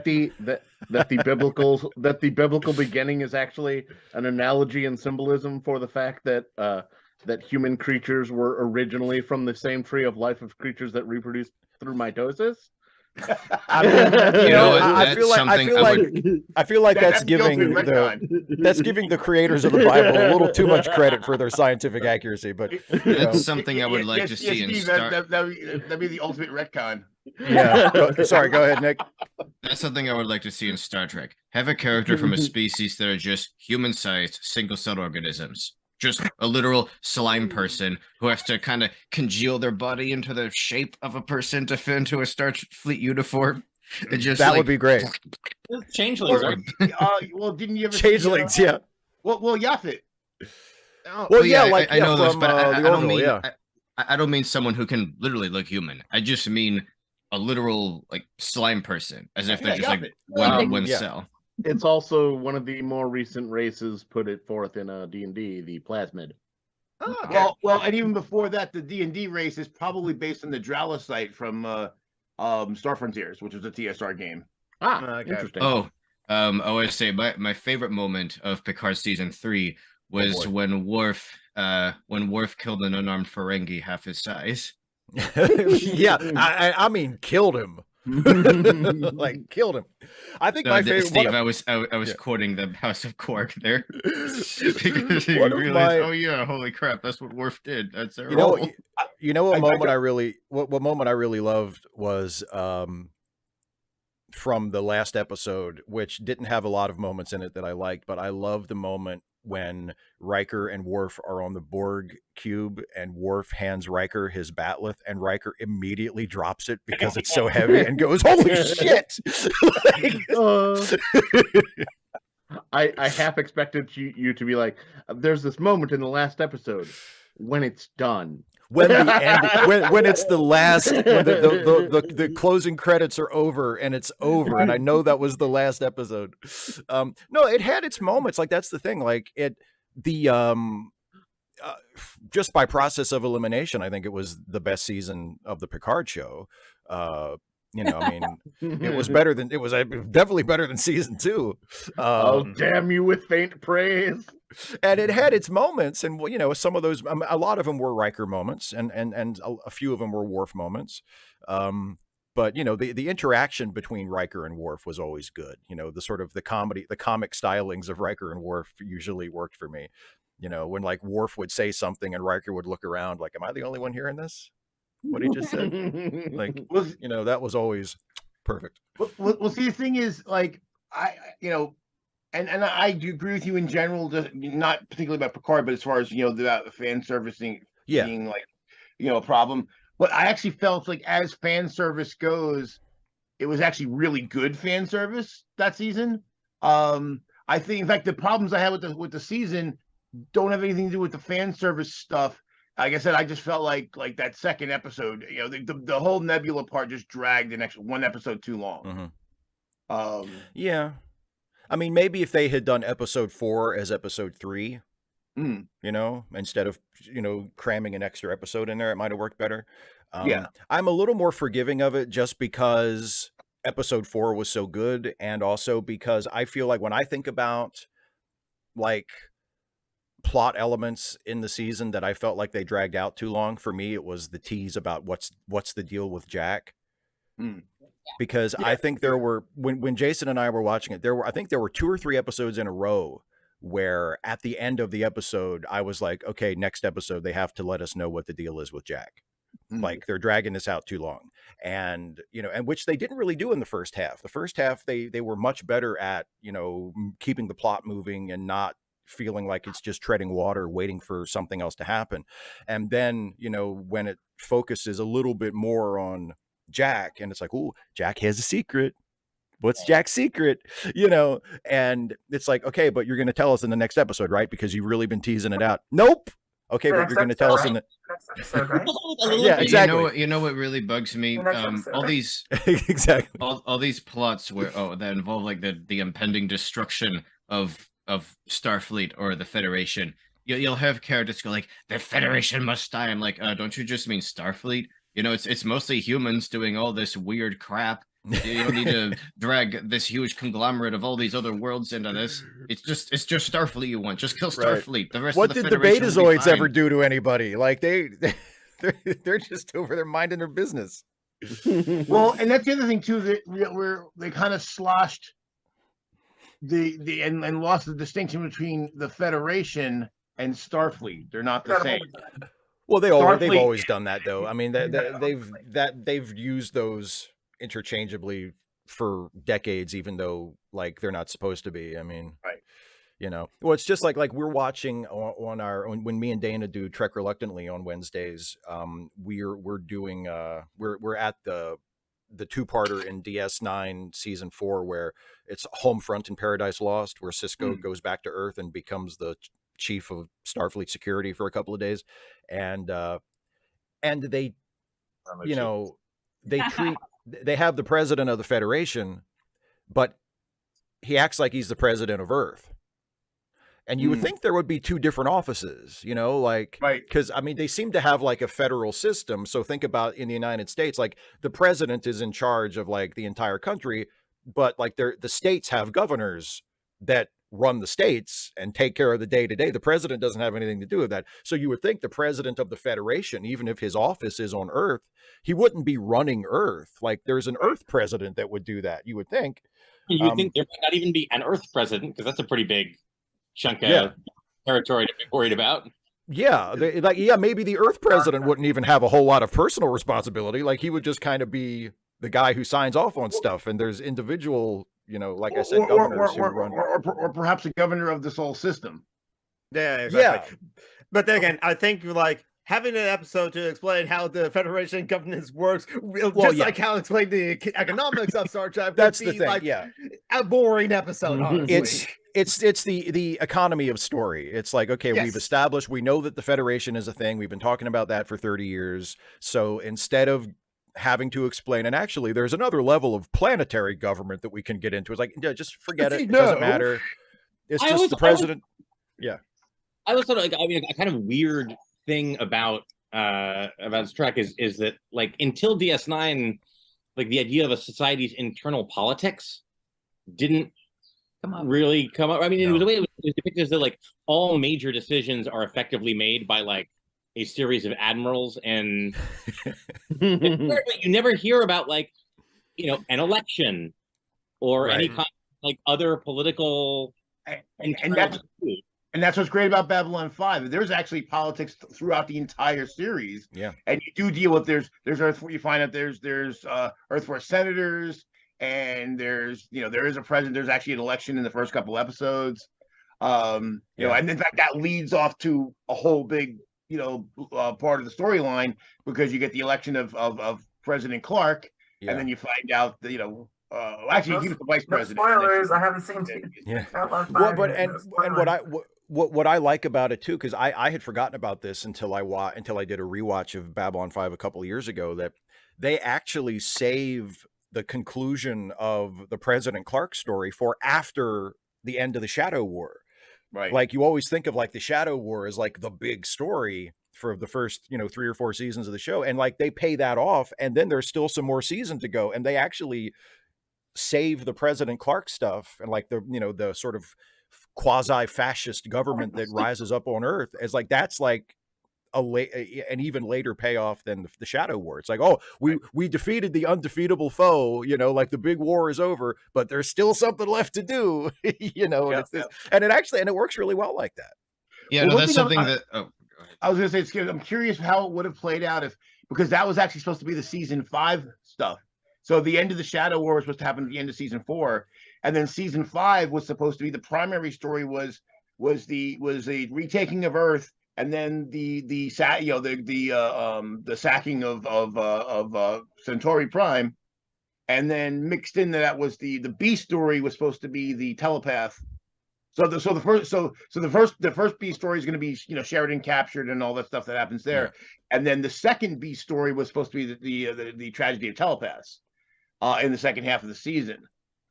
the biblical beginning is actually an analogy and symbolism for the fact that that human creatures were originally from the same tree of life of creatures that reproduce through mitosis. I mean, You know what? I feel That's like something I would. I feel like that's the giving ultimate that's giving the creators of the Bible a little too much credit for their scientific accuracy. But That's something I would like to see in Steve, Star. that'd be the ultimate retcon. yeah, sorry, go ahead, Nick. That's something I would like to see in Star Trek. Have a character from a species that are just human-sized, single-cell organisms. Just a literal slime person who has to kind of congeal their body into the shape of a person to fit into a Starfleet uniform. It just That would be great. Changelings, Well, right? well, didn't you ever Changelings, see, yeah. well, Yaphet. Well, yeah, like I know this, from but I the don't Orville, mean yeah. I don't mean someone who can literally look human. I just mean a literal like slime person, as if they're just like one Yeah. cell. It's also one of the more recent races put it forth in D&D, the plasmid. Oh, well, and even before that, the D&D race is probably based on the Dralosite from Star Frontiers, which was a TSR game. Okay. Interesting. I always say my favorite moment of Picard season 3 was when Worf killed an unarmed Ferengi half his size. Yeah, I mean, killed him. Like killed him. I think my favorite. Steve, I was quoting the House of Quark there because you One of realized, my- oh yeah, holy crap, that's what Worf did. That's terrible. What moment I really loved was from the last episode, which didn't have a lot of moments in it that I liked, but I loved the moment when Riker and Worf are on the Borg cube and Worf hands Riker his bat'leth and Riker immediately drops it because it's so heavy and goes, holy shit. I half expected you to be like, there's this moment in the last episode when it's done. When the end, when it's the last, when the closing credits are over and it's over, and I know that was the last episode. No, it had its moments. Like that's the thing. Like just by process of elimination, I think it was the best season of the Picard show. I mean, it was definitely better than season 2. Oh, damn you with faint praise. And it had its moments, and some of those, a lot of them were Riker moments, and a few of them were Worf moments. But the interaction between Riker and Worf was always good. The sort of the comic stylings of Riker and Worf usually worked for me. When like Worf would say something and Riker would look around like, am I the only one hearing this? What he just said? Like, that was always perfect. Well, see, the thing is, like, and I do agree with you in general, not particularly about Picard, but as far as the fan servicing being like a problem. But I actually felt like as fan service goes, it was actually really good fan service that season. I think, in fact, the problems I had with the season don't have anything to do with the fan service stuff. Like I said, I just felt like that second episode, the whole Nebula part just dragged an extra one episode too long. Mm-hmm. Yeah. I mean, maybe if they had done episode 4 as episode 3, instead of, cramming an extra episode in there, it might have worked better. I'm a little more forgiving of it just because episode 4 was so good. And also because I feel like when I think about like plot elements in the season that I felt like they dragged out too long, for me, it was the tease about what's the deal with Jack. Because I think there were, when Jason and I were watching it, I think there were 2 or 3 episodes in a row where at the end of the episode, I was like, okay, next episode, they have to let us know what the deal is with Jack. Like they're dragging this out too long. And, and which they didn't really do in the first half. The first half, they were much better at, keeping the plot moving and not feeling like it's just treading water, waiting for something else to happen. And then, when it focuses a little bit more on Jack and it's like, oh, Jack has a secret. What's Jack's secret? And it's like, okay, but you're going to tell us in the next episode, right? Because you've really been teasing it out. Nope. Okay, but you're going to tell us in the next episode, right? Yeah, exactly. You know what really bugs me? All these exactly all these plots that involve like the impending destruction of Starfleet or the Federation. You'll have characters go like, the Federation must die. I'm like, don't you just mean Starfleet? It's mostly humans doing all this weird crap You don't need to drag this huge conglomerate of all these other worlds into this. It's just Starfleet you want. Just kill Starfleet. The rest what of the did the Federation Betazoids ever do to anybody? Like they're just over there minding their business. Well, and that's the other thing too, that they kind of sloshed and lost the distinction between the Federation and Starfleet. They're not the same. Well, they've always done that though. I mean, they've used those interchangeably for decades, even though like they're not supposed to be. I mean, right. You know, well, it's just like we're watching when me and Dana do Trek Reluctantly on Wednesdays. We're doing we're at the two-parter in DS9 season 4 where it's Homefront in Paradise Lost, where Sisko goes back to Earth and becomes the chief of Starfleet security for a couple of days, and they, you know, they have the president of the Federation, but he acts like he's the president of Earth. And you would think there would be two different offices, you know, like, because I mean, they seem to have like a federal system. So think about in the United States, like the president is in charge of like the entire country, but like the states have governors that run the states and take care of the day to day. The president doesn't have anything to do with that. So you would think the president of the Federation, even if his office is on Earth, he wouldn't be running Earth. Like there's an Earth president that would do that. You would think. You would think there might not even be an Earth president, because that's a pretty big chunk of territory to be worried about. Yeah, maybe the Earth president wouldn't even have a whole lot of personal responsibility. Like he would just kind of be the guy who signs off on stuff, and there's individual, you know, like I said, governors who run, or perhaps a governor of this whole system. Yeah, exactly. Yeah. But then again, I think like having an episode to explain how the Federation governance works, like how explain the economics of Star Trek. That's the thing. Like a boring episode. Honestly. It's the economy of story. It's like, okay, we've established, we know that the Federation is a thing. We've been talking about that for 30 years. So instead of having to explain, and actually there's another level of planetary government that we can get into. It's like, just forget it. It doesn't matter. It's just the president. I was sort of like, I mean, a kind of weird thing about this Trek is that like until DS9, like the idea of a society's internal politics didn't really come up. I mean, it was the way it was depicted as that like all major decisions are effectively made by like a series of admirals, and you never hear about like, you know, an election or any kind of like other political and that's what's great about Babylon 5. There's actually politics throughout the entire series. Yeah, and you do deal with there's Earth. You find out there's Earth Force senators. And there's, you know, there is a president. There's actually an election in the first couple episodes, you know, and in fact that leads off to a whole big, you know, part of the storyline, because you get the election of President Clark, and then you find out that, you know, actually he's the vice president. Spoilers, I haven't seen it. Yeah. Well, but and what I like about it too, because I had forgotten about this until I did a rewatch of Babylon 5 a couple of years ago, that they actually save the conclusion of the President Clark story for after the end of the Shadow War. Right. Like you always think of like the Shadow War as like the big story for the first, you know, 3 or 4 seasons of the show. And like they pay that off, and then there's still some more season to go. And they actually save the President Clark stuff and like the, you know, the sort of quasi-fascist government that rises up on Earth as like, that's like an even later payoff than the Shadow War. It's like, oh, we defeated the undefeatable foe, you know, like the big war is over, but there's still something left to do, you know. And it works really well like that. Yeah, well, that's something that I was gonna say, I'm curious how it would have played out because that was actually supposed to be the season 5 stuff. So the end of the Shadow War was supposed to happen at the end of season 4, and then season 5 was supposed to be the primary story was the retaking of Earth. And then the sacking of Centauri Prime, and then mixed in that was the B story was supposed to be the telepath. So the first B story is going to be, you know, Sheridan captured and all that stuff that happens there, and then the second B story was supposed to be the tragedy of telepaths, in the second half of the season.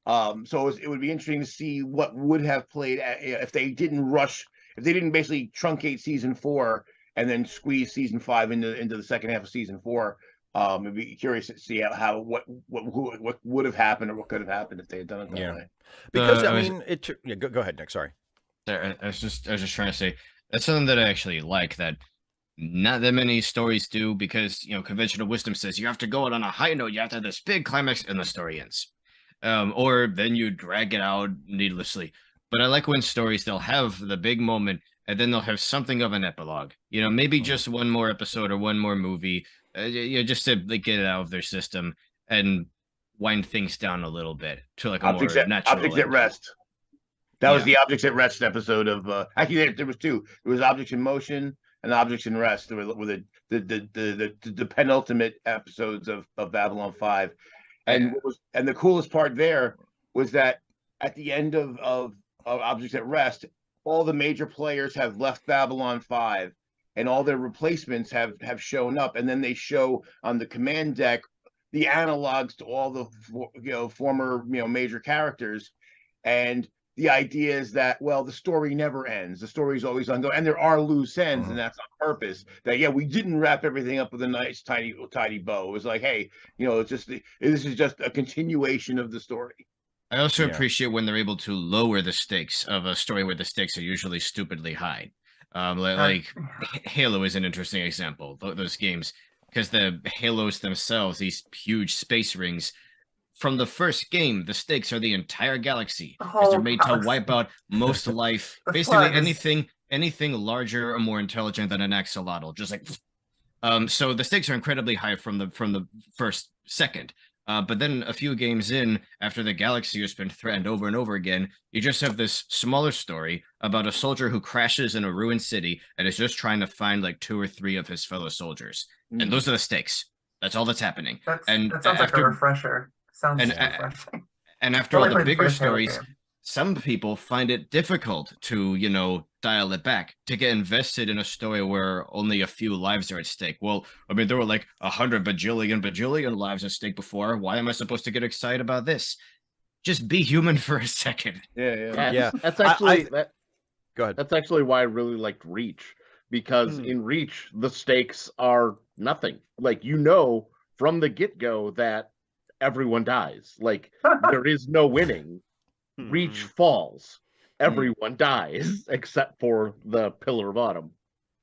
So it would be interesting to see what would have played if they didn't rush. If they didn't basically truncate season 4 and then squeeze season 5 into the second half of season 4, I'd be curious to see what would have happened or what could have happened if they had done it that way. Because go ahead, Nick. Sorry. I was just trying to say that's something that I actually like that not that many stories do, because conventional wisdom says you have to go out on a high note, you have to have this big climax, and the story ends. Or then you drag it out needlessly. But I like when stories, they'll have the big moment and then they'll have something of an epilogue. Maybe just one more episode or one more movie, just to get it out of their system and wind things down a little bit to like a more natural Objects at Rest. That was the Objects at Rest episode of actually there was two. There was Objects in Motion and Objects in Rest. There were the penultimate episodes of Babylon 5. And the coolest part there was that at the end of Objects at Rest, all the major players have left Babylon 5 and all their replacements have shown up, and then they show on the command deck the analogs to all the former major characters. And the idea is that, well, the story never ends. The story is always ongoing, and there are loose ends, and that's on purpose. That we didn't wrap everything up with a nice tiny bow. It was like, hey, it's just this is just a continuation of the story. I also appreciate when they're able to lower the stakes of a story where the stakes are usually stupidly high. Like Halo is an interesting example. Those games, because the Halos themselves, these huge space rings. From the first game, the stakes are the entire galaxy, because they're made to wipe out most life, basically anything larger or more intelligent than an axolotl. Just like, so the stakes are incredibly high from the first second. But then a few games in, after the galaxy has been threatened over and over again, you just have this smaller story about a soldier who crashes in a ruined city and is just trying to find like 2 or 3 of his fellow soldiers, and those are the stakes. That's all that's happening. That sounds like a refresher. Refreshing. And after all the bigger stories, some people find it difficult to, dial it back, to get invested in a story where only a few lives are at stake. Well, I mean, there were like 100 bajillion lives at stake before. Why am I supposed to get excited about this? Just be human for a second. Yeah. That's actually go ahead. That's actually why I really liked Reach, because in Reach the stakes are nothing. Like from the get-go that everyone dies. Like there is no winning. Reach falls. Everyone dies except for the Pillar of Autumn.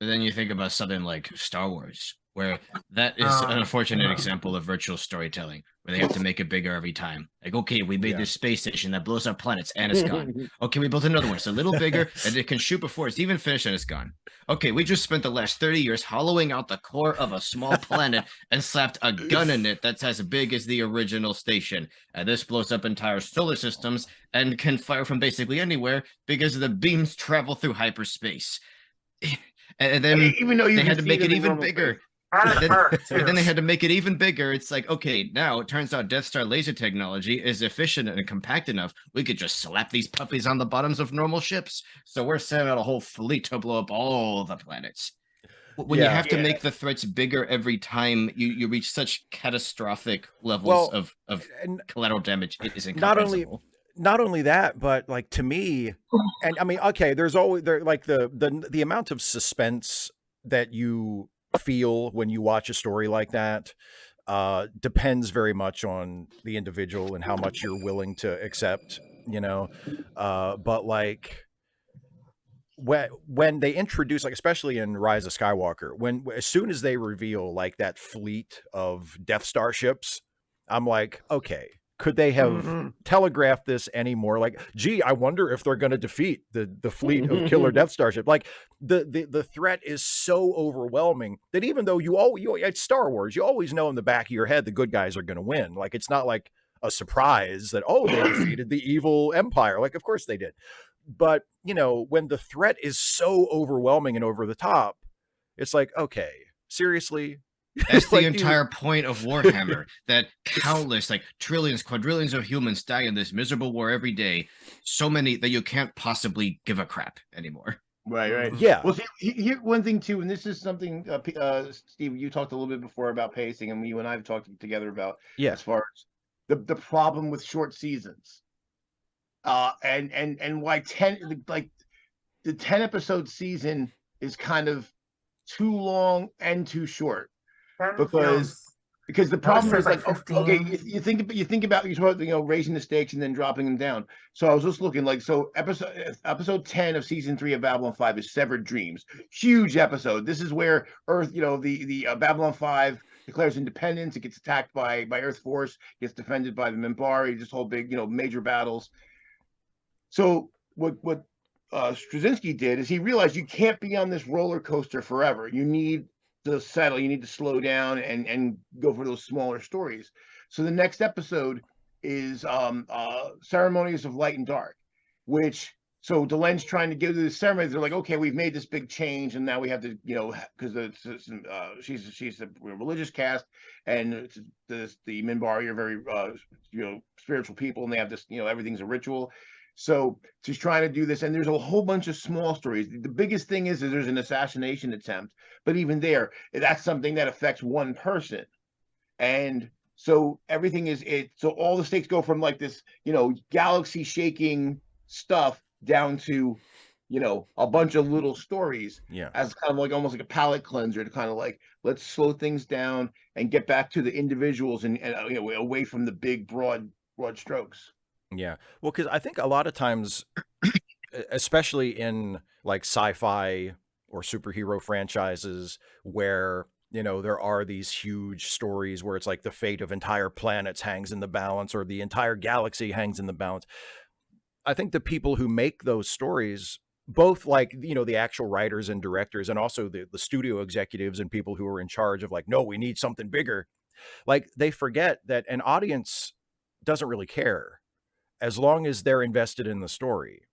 And then you think about something like Star Wars, where that is an unfortunate example of virtual storytelling, where they have to make it bigger every time. Like, okay, we made this space station that blows up planets and it's gone. Okay, we built another one. It's a little bigger and it can shoot before it's even finished and it's gone. Okay, we just spent the last 30 years hollowing out the core of a small planet and slapped a gun in it that's as big as the original station. And this blows up entire solar systems and can fire from basically anywhere because the beams travel through hyperspace. And then even though they had to make it even bigger. Then they had to make it even bigger. It's like, okay, now it turns out Death Star laser technology is efficient and compact enough. We could just slap these puppies on the bottoms of normal ships. So we're sending out a whole fleet to blow up all the planets. When you have to make the threats bigger every time, you reach such catastrophic levels of collateral damage. It is incomprehensible. Not only that, but like to me, and I mean, okay, there's always like the amount of suspense that you feel when you watch a story like that depends very much on the individual and how much you're willing to accept, but like when they introduce, like especially in Rise of Skywalker, as soon as they reveal like that fleet of Death Star ships, I'm like, okay, could they have telegraphed this any more? Like, gee, I wonder if they're going to defeat the fleet of killer Death Star ships. Like the threat is so overwhelming that even though it's Star Wars, you always know in the back of your head the good guys are going to win. Like it's not like a surprise that they defeated the evil Empire. Like of course they did. But when the threat is so overwhelming and over the top, it's like, okay, seriously. That's the entire point of Warhammer, that countless, like trillions, quadrillions of humans die in this miserable war every day. So many that you can't possibly give a crap anymore. Right. Yeah. Well, see, here one thing too, and this is something, Steve, you talked a little bit before about pacing, and you and I have talked together about as far as the problem with short seasons, and why the 10 episode season is kind of too long and too short. Because because the problem is like, okay, you think about raising the stakes and then dropping them down. So I was just looking like, so episode 10 of season 3 of Babylon 5 is Severed Dreams, huge episode. This is where Earth, the Babylon 5 declares independence. It gets attacked by Earth Force, gets defended by the Minbari, just whole big major battles. So what Straczynski did is he realized you can't be on this roller coaster forever. You need to settle, you need to slow down and go for those smaller stories. So the next episode is Ceremonies of Light and Dark, which so Delen's trying to give to the ceremonies. They're like, okay, we've made this big change, and now we have to, because she's a religious caste, and the Minbari are very spiritual people, and they have this, everything's a ritual. So she's trying to do this, and there's a whole bunch of small stories. The biggest thing is there's an assassination attempt, but even there, that's something that affects one person. And so everything is so all the stakes go from like this, galaxy shaking stuff down to, a bunch of little stories as kind of like almost like a palate cleanser to kind of like, let's slow things down and get back to the individuals and away from the big, broad strokes. Yeah. Well, because I think a lot of times, especially in like sci-fi or superhero franchises where, there are these huge stories where it's like the fate of entire planets hangs in the balance or the entire galaxy hangs in the balance. I think the people who make those stories, both like, the actual writers and directors and also the studio executives and people who are in charge of like, no, we need something bigger. Like they forget that an audience doesn't really care as long as they're invested in the story.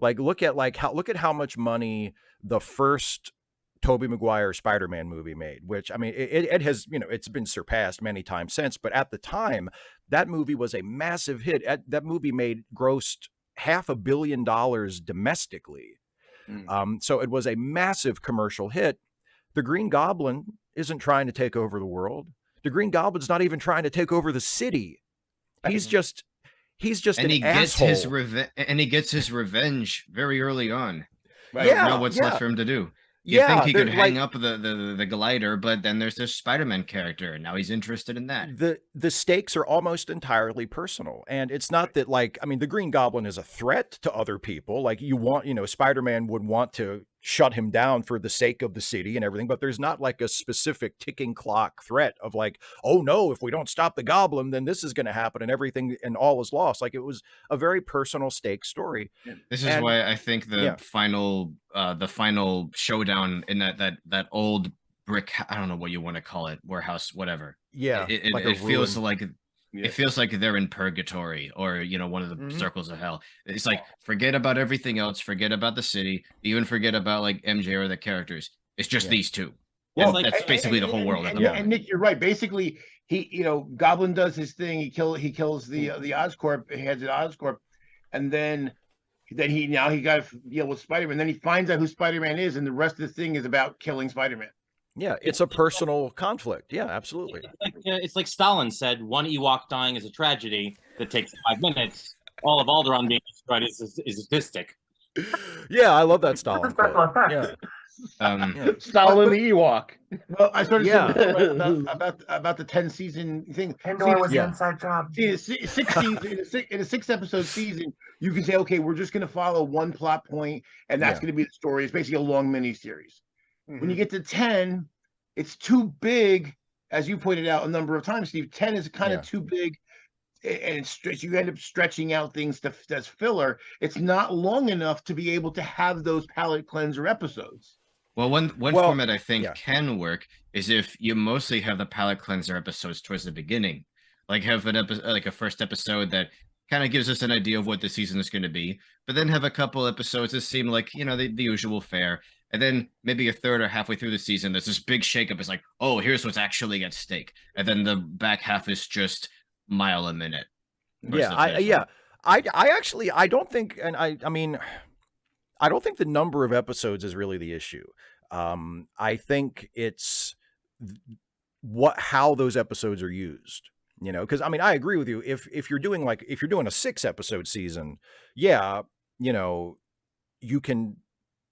Like look at how much money the first Tobey Maguire Spider-Man movie made, which, I mean, it has, it's been surpassed many times since, but at the time that movie was a massive hit. That movie grossed $500 million domestically. So it was a massive commercial hit. The Green Goblin isn't trying to take over the world. The Green Goblin's not even trying to take over the city. He's just and he gets his revenge, and he gets his revenge very early on. Right? You don't know what's left for him to do. You think he could hang up the glider, but then there's this Spider-Man character, and now he's interested in that. The stakes are almost entirely personal, and it's not that like, I mean, the Green Goblin is a threat to other people. Like Spider-Man would want to shut him down for the sake of the city and everything, but there's not like a specific ticking clock threat of like, oh no, if we don't stop the Goblin, then this is going to happen and everything and all is lost. Like it was a very personal stake story. This is why I think the final showdown in that old brick, I don't know what you want to call it, warehouse, whatever. Yeah, it feels like it feels like they're in purgatory or one of the circles of hell. It's like forget about everything else, forget about the city, even forget about like MJ or the characters. It's just these two. Well, that's basically the whole world. And Nick, you're right. Basically, he Goblin does his thing. He kills the Oscorp. He heads at Oscorp, and then he got to deal with Spider-Man. Then he finds out who Spider-Man is, and the rest of the thing is about killing Spider-Man. Yeah, it's a personal conflict. Yeah, absolutely. It's like Stalin said, one Ewok dying is a tragedy that takes 5 minutes. All of Alderaan being destroyed is a statistic. Yeah, I love that Stalin quote. Yeah. Stalin the Ewok. Well, I started about the 10-season thing. Pandora was the inside job. See, in a 6-episode season, you can say, okay, we're just going to follow one plot point, and that's going to be the story. It's basically a long mini-series. When you get to 10, it's too big, as you pointed out a number of times, Steve. 10 is kind of too big, and you end up stretching out things that's filler. It's not long enough to be able to have those palate cleanser episodes. Well, one format I think can work is if you mostly have the palate cleanser episodes towards the beginning, like have an episode, like a first episode that kind of gives us an idea of what the season is going to be, but then have a couple episodes that seem like the usual fare. And then maybe a third or halfway through the season, there's this big shakeup. It's like, oh, here's what's actually at stake. And then the back half is just mile a minute. I actually, I don't think, and I mean, I don't think the number of episodes is really the issue. I think it's how those episodes are used. Because I mean, I agree with you. If you're doing a 6-episode season, you can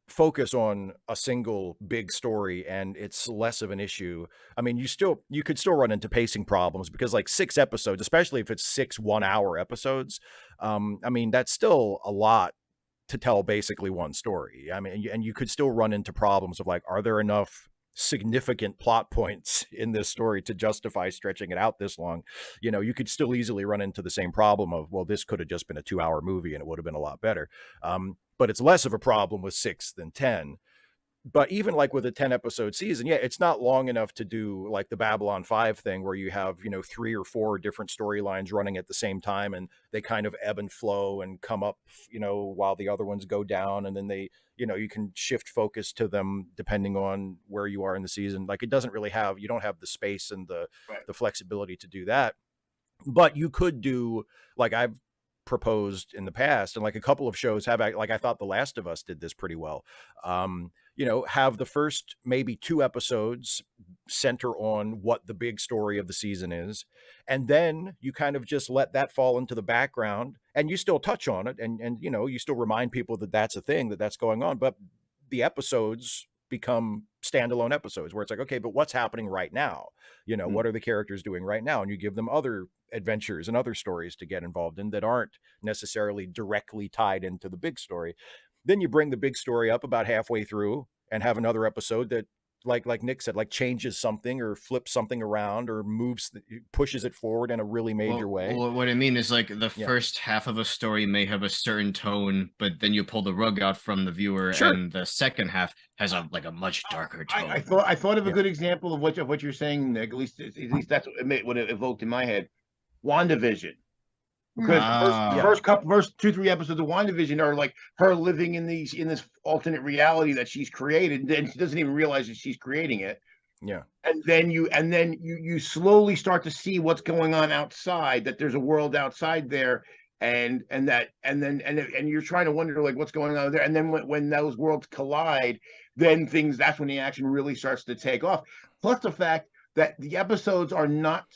focus on a single big story and it's less of an issue. I mean, you could still run into pacing problems because like 6 episodes, especially if it's 6 1-hour episodes, I mean, that's still a lot to tell basically one story. I mean, and you could still run into problems of like, are there enough significant plot points in this story to justify stretching it out this long? You know, you could still easily run into the same problem of, well, this could have just been a 2-hour movie and it would have been a lot better. But it's less of a problem with 6 than 10. But even like with a 10 episode season, yeah, it's not long enough to do like the Babylon 5 thing where you have, you know, 3 or 4 different storylines running at the same time and they kind of ebb and flow and come up, you know, while the other ones go down. And then they, you know, you can shift focus to them depending on where you are in the season. Like it doesn't really have, you don't have the space and the flexibility to do that. But you could do, like I've proposed in the past, and like a couple of shows have, like I thought The Last of Us did this pretty well. You know, have the first maybe 2 episodes center on what the big story of the season is, and then you kind of just let that fall into the background, and you still touch on it, and you know, you still remind people that that's a thing, that's going on, but the episodes become standalone episodes where it's like, okay, but what's happening right now? You know, what are the characters doing right now? And you give them other adventures and other stories to get involved in that aren't necessarily directly tied into the big story. Then you bring the big story up about halfway through and have another episode that, like Nick said, like changes something or flips something around or pushes it forward in a really major way. Well, what I mean is like the first half of a story may have a certain tone, but then you pull the rug out from the viewer, and the second half has a much darker tone. I thought of a good example of what you're saying, Nick. At least that's what it evoked in my head. WandaVision. Because the first 2-3 episodes of WandaVision are like her living in this alternate reality that she's created, and she doesn't even realize that she's creating it. Yeah. And then you slowly start to see what's going on outside, that there's a world outside there, and you're trying to wonder like what's going on there. And then when those worlds collide, then that's when the action really starts to take off. Plus the fact that the episodes are not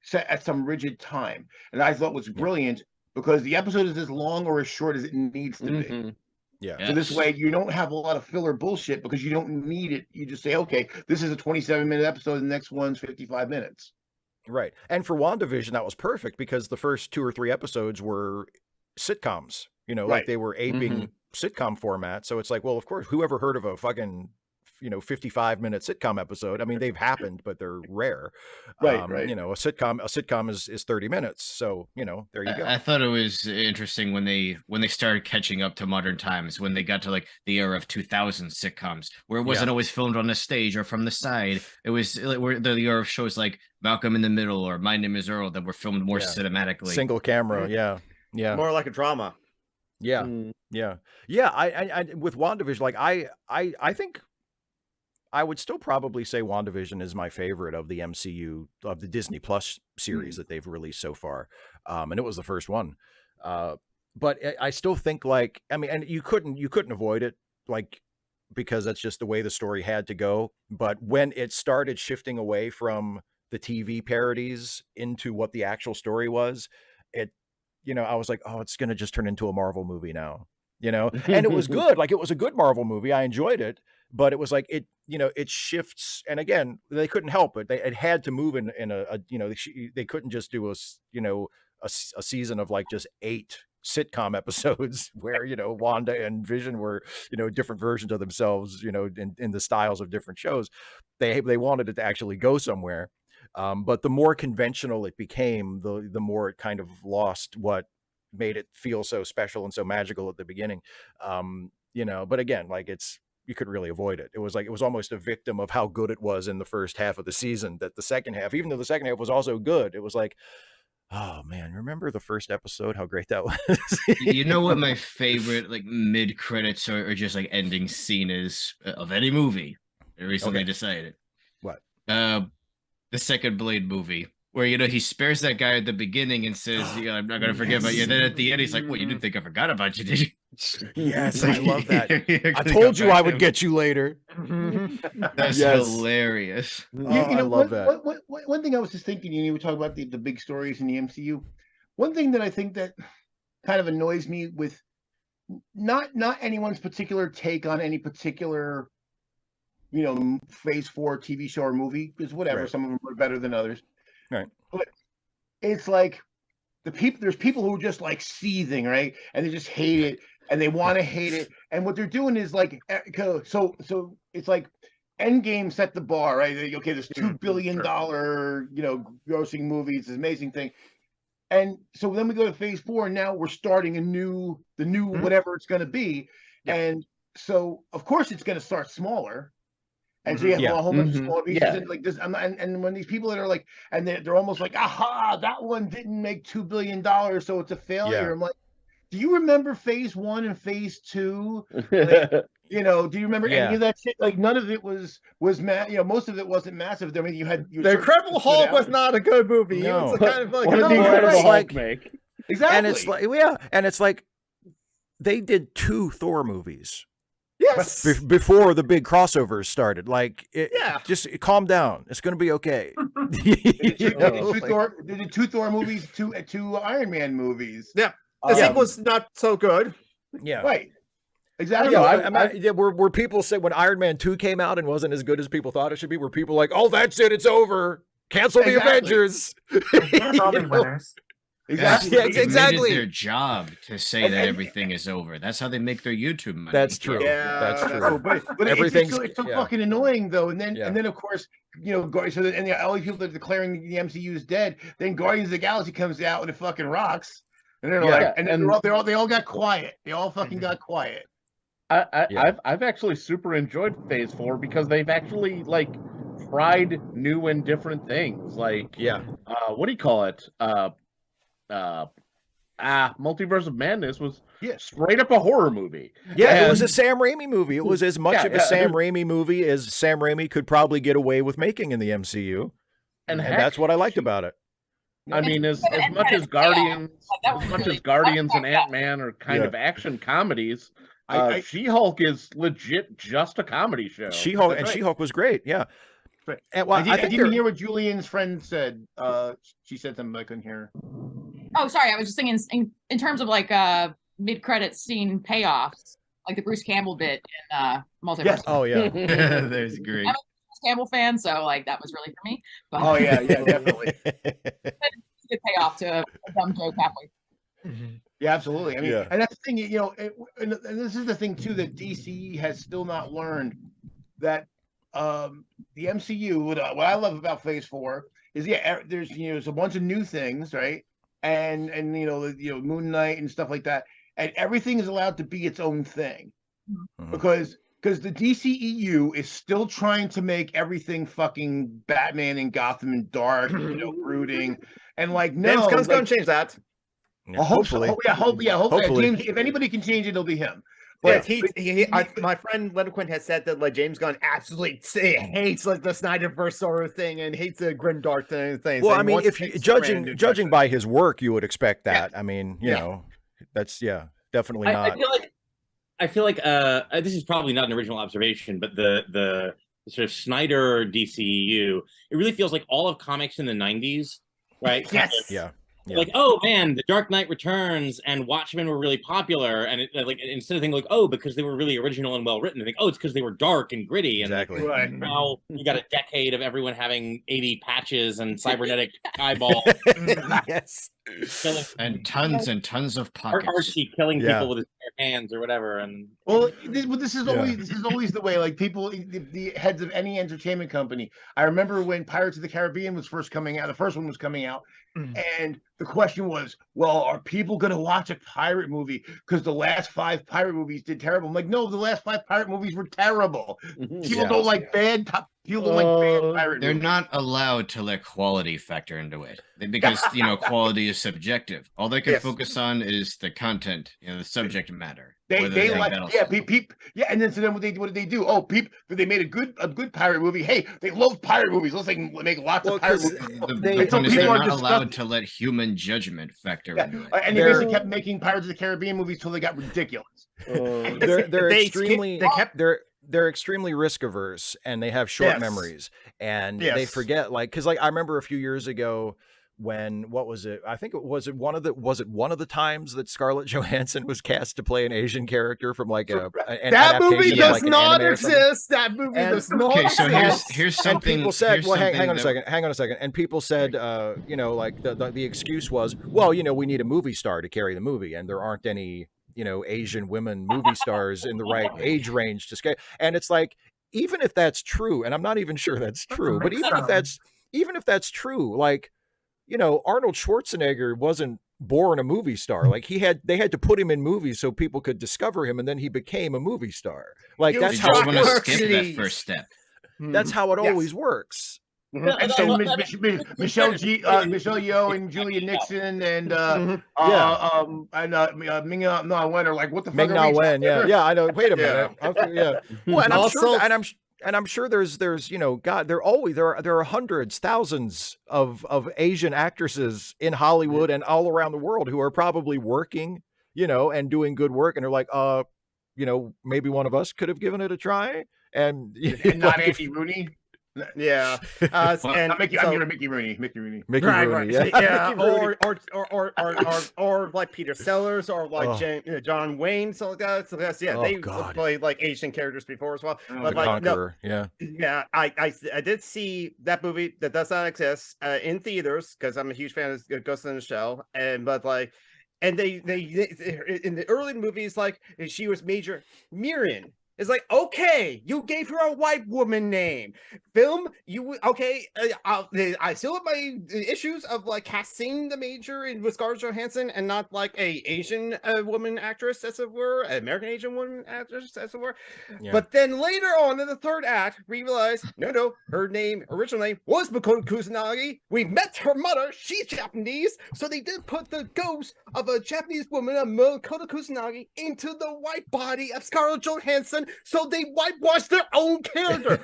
set at some rigid time, and I thought was brilliant because the episode is as long or as short as it needs to be. Yeah. So this way you don't have a lot of filler bullshit because you don't need it. You just say, okay, this is a 27-minute episode, the next one's 55 minutes. Right. And for WandaVision, that was perfect because the first 2 or 3 episodes were sitcoms, you know, like they were aping sitcom format. So it's like, well, of course, who ever heard of a fucking 55-minute sitcom episode? I mean, they've happened, but they're rare. Right. You know, a sitcom is 30 minutes. So, you know, there you go. I thought it was interesting when they started catching up to modern times, when they got to like the era of 2000 sitcoms, where it wasn't always filmed on the stage or from the side. It was where the era of shows like Malcolm in the Middle or My Name is Earl that were filmed more cinematically. Single camera. Yeah. More like a drama. Yeah. I with WandaVision, like I think I would still probably say WandaVision is my favorite of the MCU, of the Disney Plus series that they've released so far. And it was the first one. But I still think like, I mean, and you couldn't avoid it, like, because that's just the way the story had to go. But when it started shifting away from the TV parodies into what the actual story was, I was like, oh, it's going to just turn into a Marvel movie now, and it was good. Like, it was a good Marvel movie. I enjoyed it, but it was like, it shifts. And again, they couldn't help it. It had to move in they couldn't just do a season of like just 8 sitcom episodes where, Wanda and Vision were, different versions of themselves, in the styles of different shows. They wanted it to actually go somewhere. But the more conventional it became, the more it kind of lost what made it feel so special and so magical at the beginning. But again, like, you couldn't really avoid it. It was almost a victim of how good it was in the first half of the season, that the second half, even though the second half was also good, it was like, oh man, remember the first episode, how great that was? You know what my favorite like mid credits or just like ending scene is of any movie? I recently decided. What? The second Blade movie, where he spares that guy at the beginning and says, I'm not gonna forget about you. And then at the end he's like, well, you didn't think I forgot about you, did you? Yes, I love that. I told you I would get you later. That's hilarious. I love that. One thing I was just thinking, you were talking about the big stories in the MCU. One thing that I think that kind of annoys me with not anyone's particular take on any particular, Phase 4 TV show or movie, because whatever, Right. some of them are better than others. Right. But it's like there's people who are just like seething, right? And they just hate it and they want to hate it. And what they're doing is like, so it's like Endgame set the bar, right? Okay, there's $2 billion, grossing movies, this amazing thing. And so then we go to Phase 4, and now we're starting the new whatever it's going to be. Yep. And so, of course, it's going to start smaller. And so you have a whole bunch of small pieces, and like this, and when these people that are like, and they're almost like, aha, that one didn't make $2 billion, so it's a failure. Yeah. I'm like, do you remember Phase 1 and Phase 2? Like, do you remember any of that shit? Like, none of it was most of it wasn't massive. I mean, you had The Incredible Hulk was not a good movie. No. It was kind of like what did the Incredible Hulk make? Exactly. And it's like, and it's like they did 2 Thor movies. Yes. Before the big crossovers started, like, just calm down. It's going to be okay. They did 2 Thor movies, 2 Iron Man movies. Yeah. The sequel's not so good. Yeah. Right. Exactly. Were people say when Iron Man 2 came out and wasn't as good as people thought it should be, were people like, oh, that's it, it's over. Cancel the Avengers. That's all the winners. Exactly. Yeah, exactly. It is their job to say that everything is over. That's how they make their YouTube money. That's true. Yeah, that's true. But everything's it's so fucking annoying though. And then of course, and all these people that are declaring the MCU is dead. Then Guardians of the Galaxy comes out and it fucking rocks. And they're like, and they all got quiet. They all fucking got quiet. I've actually super enjoyed Phase 4 because they've actually like tried new and different things. Like, what do you call it? Multiverse of Madness was straight up a horror movie. Yeah, it was a Sam Raimi movie. It was as much of a Sam Raimi movie as Sam Raimi could probably get away with making in the MCU. And that's what I liked about it. I mean, as much as Guardians and Ant-Man are kind of action comedies, She-Hulk is legit just a comedy show. She-Hulk was great. Yeah. Right. And, well, I didn't hear what Julian's friend said. She said something I couldn't hear. Oh, sorry. I was just thinking in terms of like mid-credit scene payoffs, like the Bruce Campbell bit in Multiverse. Yes. Oh yeah, there's great. I'm a Bruce Campbell fan, so like that was really for me. But, oh yeah, definitely. It's a good payoff to a dumb joke halfway. Yeah, absolutely. I mean, and that's the thing, and this is the thing too that DC has still not learned that. The MCU, what I love about Phase 4 is there's a bunch of new things, right? And Moon Knight and stuff like that, and everything is allowed to be its own thing, because the DCEU is still trying to make everything fucking Batman and Gotham and dark, brooding, and like James Gunn's gonna change that. Yeah, hopefully. Hopefully. James, if anybody can change it, it'll be him. But my friend Leonard Quinn has said that like James Gunn absolutely hates like the Snyderverse sort of thing and hates the grimdark thing. Well, I mean, if you, judging by his work, you would expect that. Yeah. I mean, you know, that's definitely not. I feel like this is probably not an original observation, but the sort of Snyder DCEU, it really feels like all of comics in the 90s, right? Yes. Yeah. Like, oh man, The Dark Knight Returns and Watchmen were really popular, and like instead of thinking like, oh, because they were really original and well written, they think, oh, it's because they were dark and gritty. And exactly. Like, now you got a decade of everyone having 80 patches and cybernetic eyeballs. Yes. And tons of pockets. Archie killing people with his bare hands or whatever. And this is always the way. Like people, the heads of any entertainment company. I remember when Pirates of the Caribbean was first coming out. The first one was coming out, and the question was, well, are people going to watch a pirate movie because the last 5 pirate movies did terrible? I'm like, no, the last 5 pirate movies were terrible. People don't like bad. People don't like bad pirate They're movies. not allowed to let quality factor into it because quality is subjective. All they can focus on is the content, the subject matter. They like and then what did they do? Oh, they made a good pirate movie. Hey, they love pirate movies. Let's make lots of pirate movies. The point is they're not allowed to let human judgment factor into it. And they basically kept making Pirates of the Caribbean movies till they got ridiculous. They're extremely risk averse and they have short memories and they forget because I remember a few years ago when what was it? I think it was one of the times that Scarlett Johansson was cast to play an Asian character from like that movie does not exist. That movie does not. Okay, so here's something. And people said, well, hang on a second. And people said, like the excuse was, well, we need a movie star to carry the movie, and there aren't any, Asian women movie stars in the right age range to scale. And it's like, even if that's true, and I'm not even sure that's true, but even if that's true, like, Arnold Schwarzenegger wasn't born a movie star. Like they had to put him in movies so people could discover him, and then he became a movie star. Like that's how it works. Skip that first step. That's how it always works. And so Michelle Yeoh and Julia Nixon and Ming-Na Wen are like, what the fuck? Ming-Na Wen, yeah, I know. Wait a minute, yeah. Well, and I'm sure there's God, there are hundreds, thousands of Asian actresses in Hollywood and all around the world who are probably working, and doing good work, and are like, maybe one of us could have given it a try, and not Andy Rooney. Yeah, and Mickey Rooney. Right. Yeah, or like Peter Sellers, or like John Wayne, so like that. So that's they played like Asian characters before as well. But the Conqueror, I did see that movie that does not exist in theaters because I'm a huge fan of Ghost in the Shell, and they in the early movies, like she was Major Miriam. It's like, okay, you gave her a white woman name. Film, I still have my issues of like casting the Major with Scarlett Johansson and not like a Asian woman actress, as it were, an American Asian woman actress, as it were. Yeah. But then later on in the third act, we realized, no, her original name was Makoto Kusanagi. We met her mother, she's Japanese, so they did put the ghost of a Japanese woman, Makoto Kusanagi, into the white body of Scarlett Johansson. So they whitewashed their own character.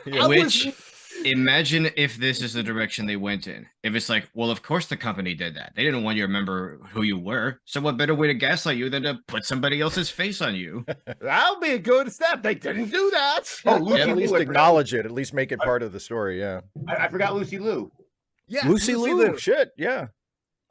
Imagine if this is the direction they went in. If it's like, well, of course the company did that. They didn't want you to remember who you were. So what better way to gaslight you than to put somebody else's face on you? That'll be a good step. They didn't do that. At least acknowledge it. At least make it part of the story. Yeah. I forgot Lucy Liu. Yeah, Lucy Liu. Shit. Yeah.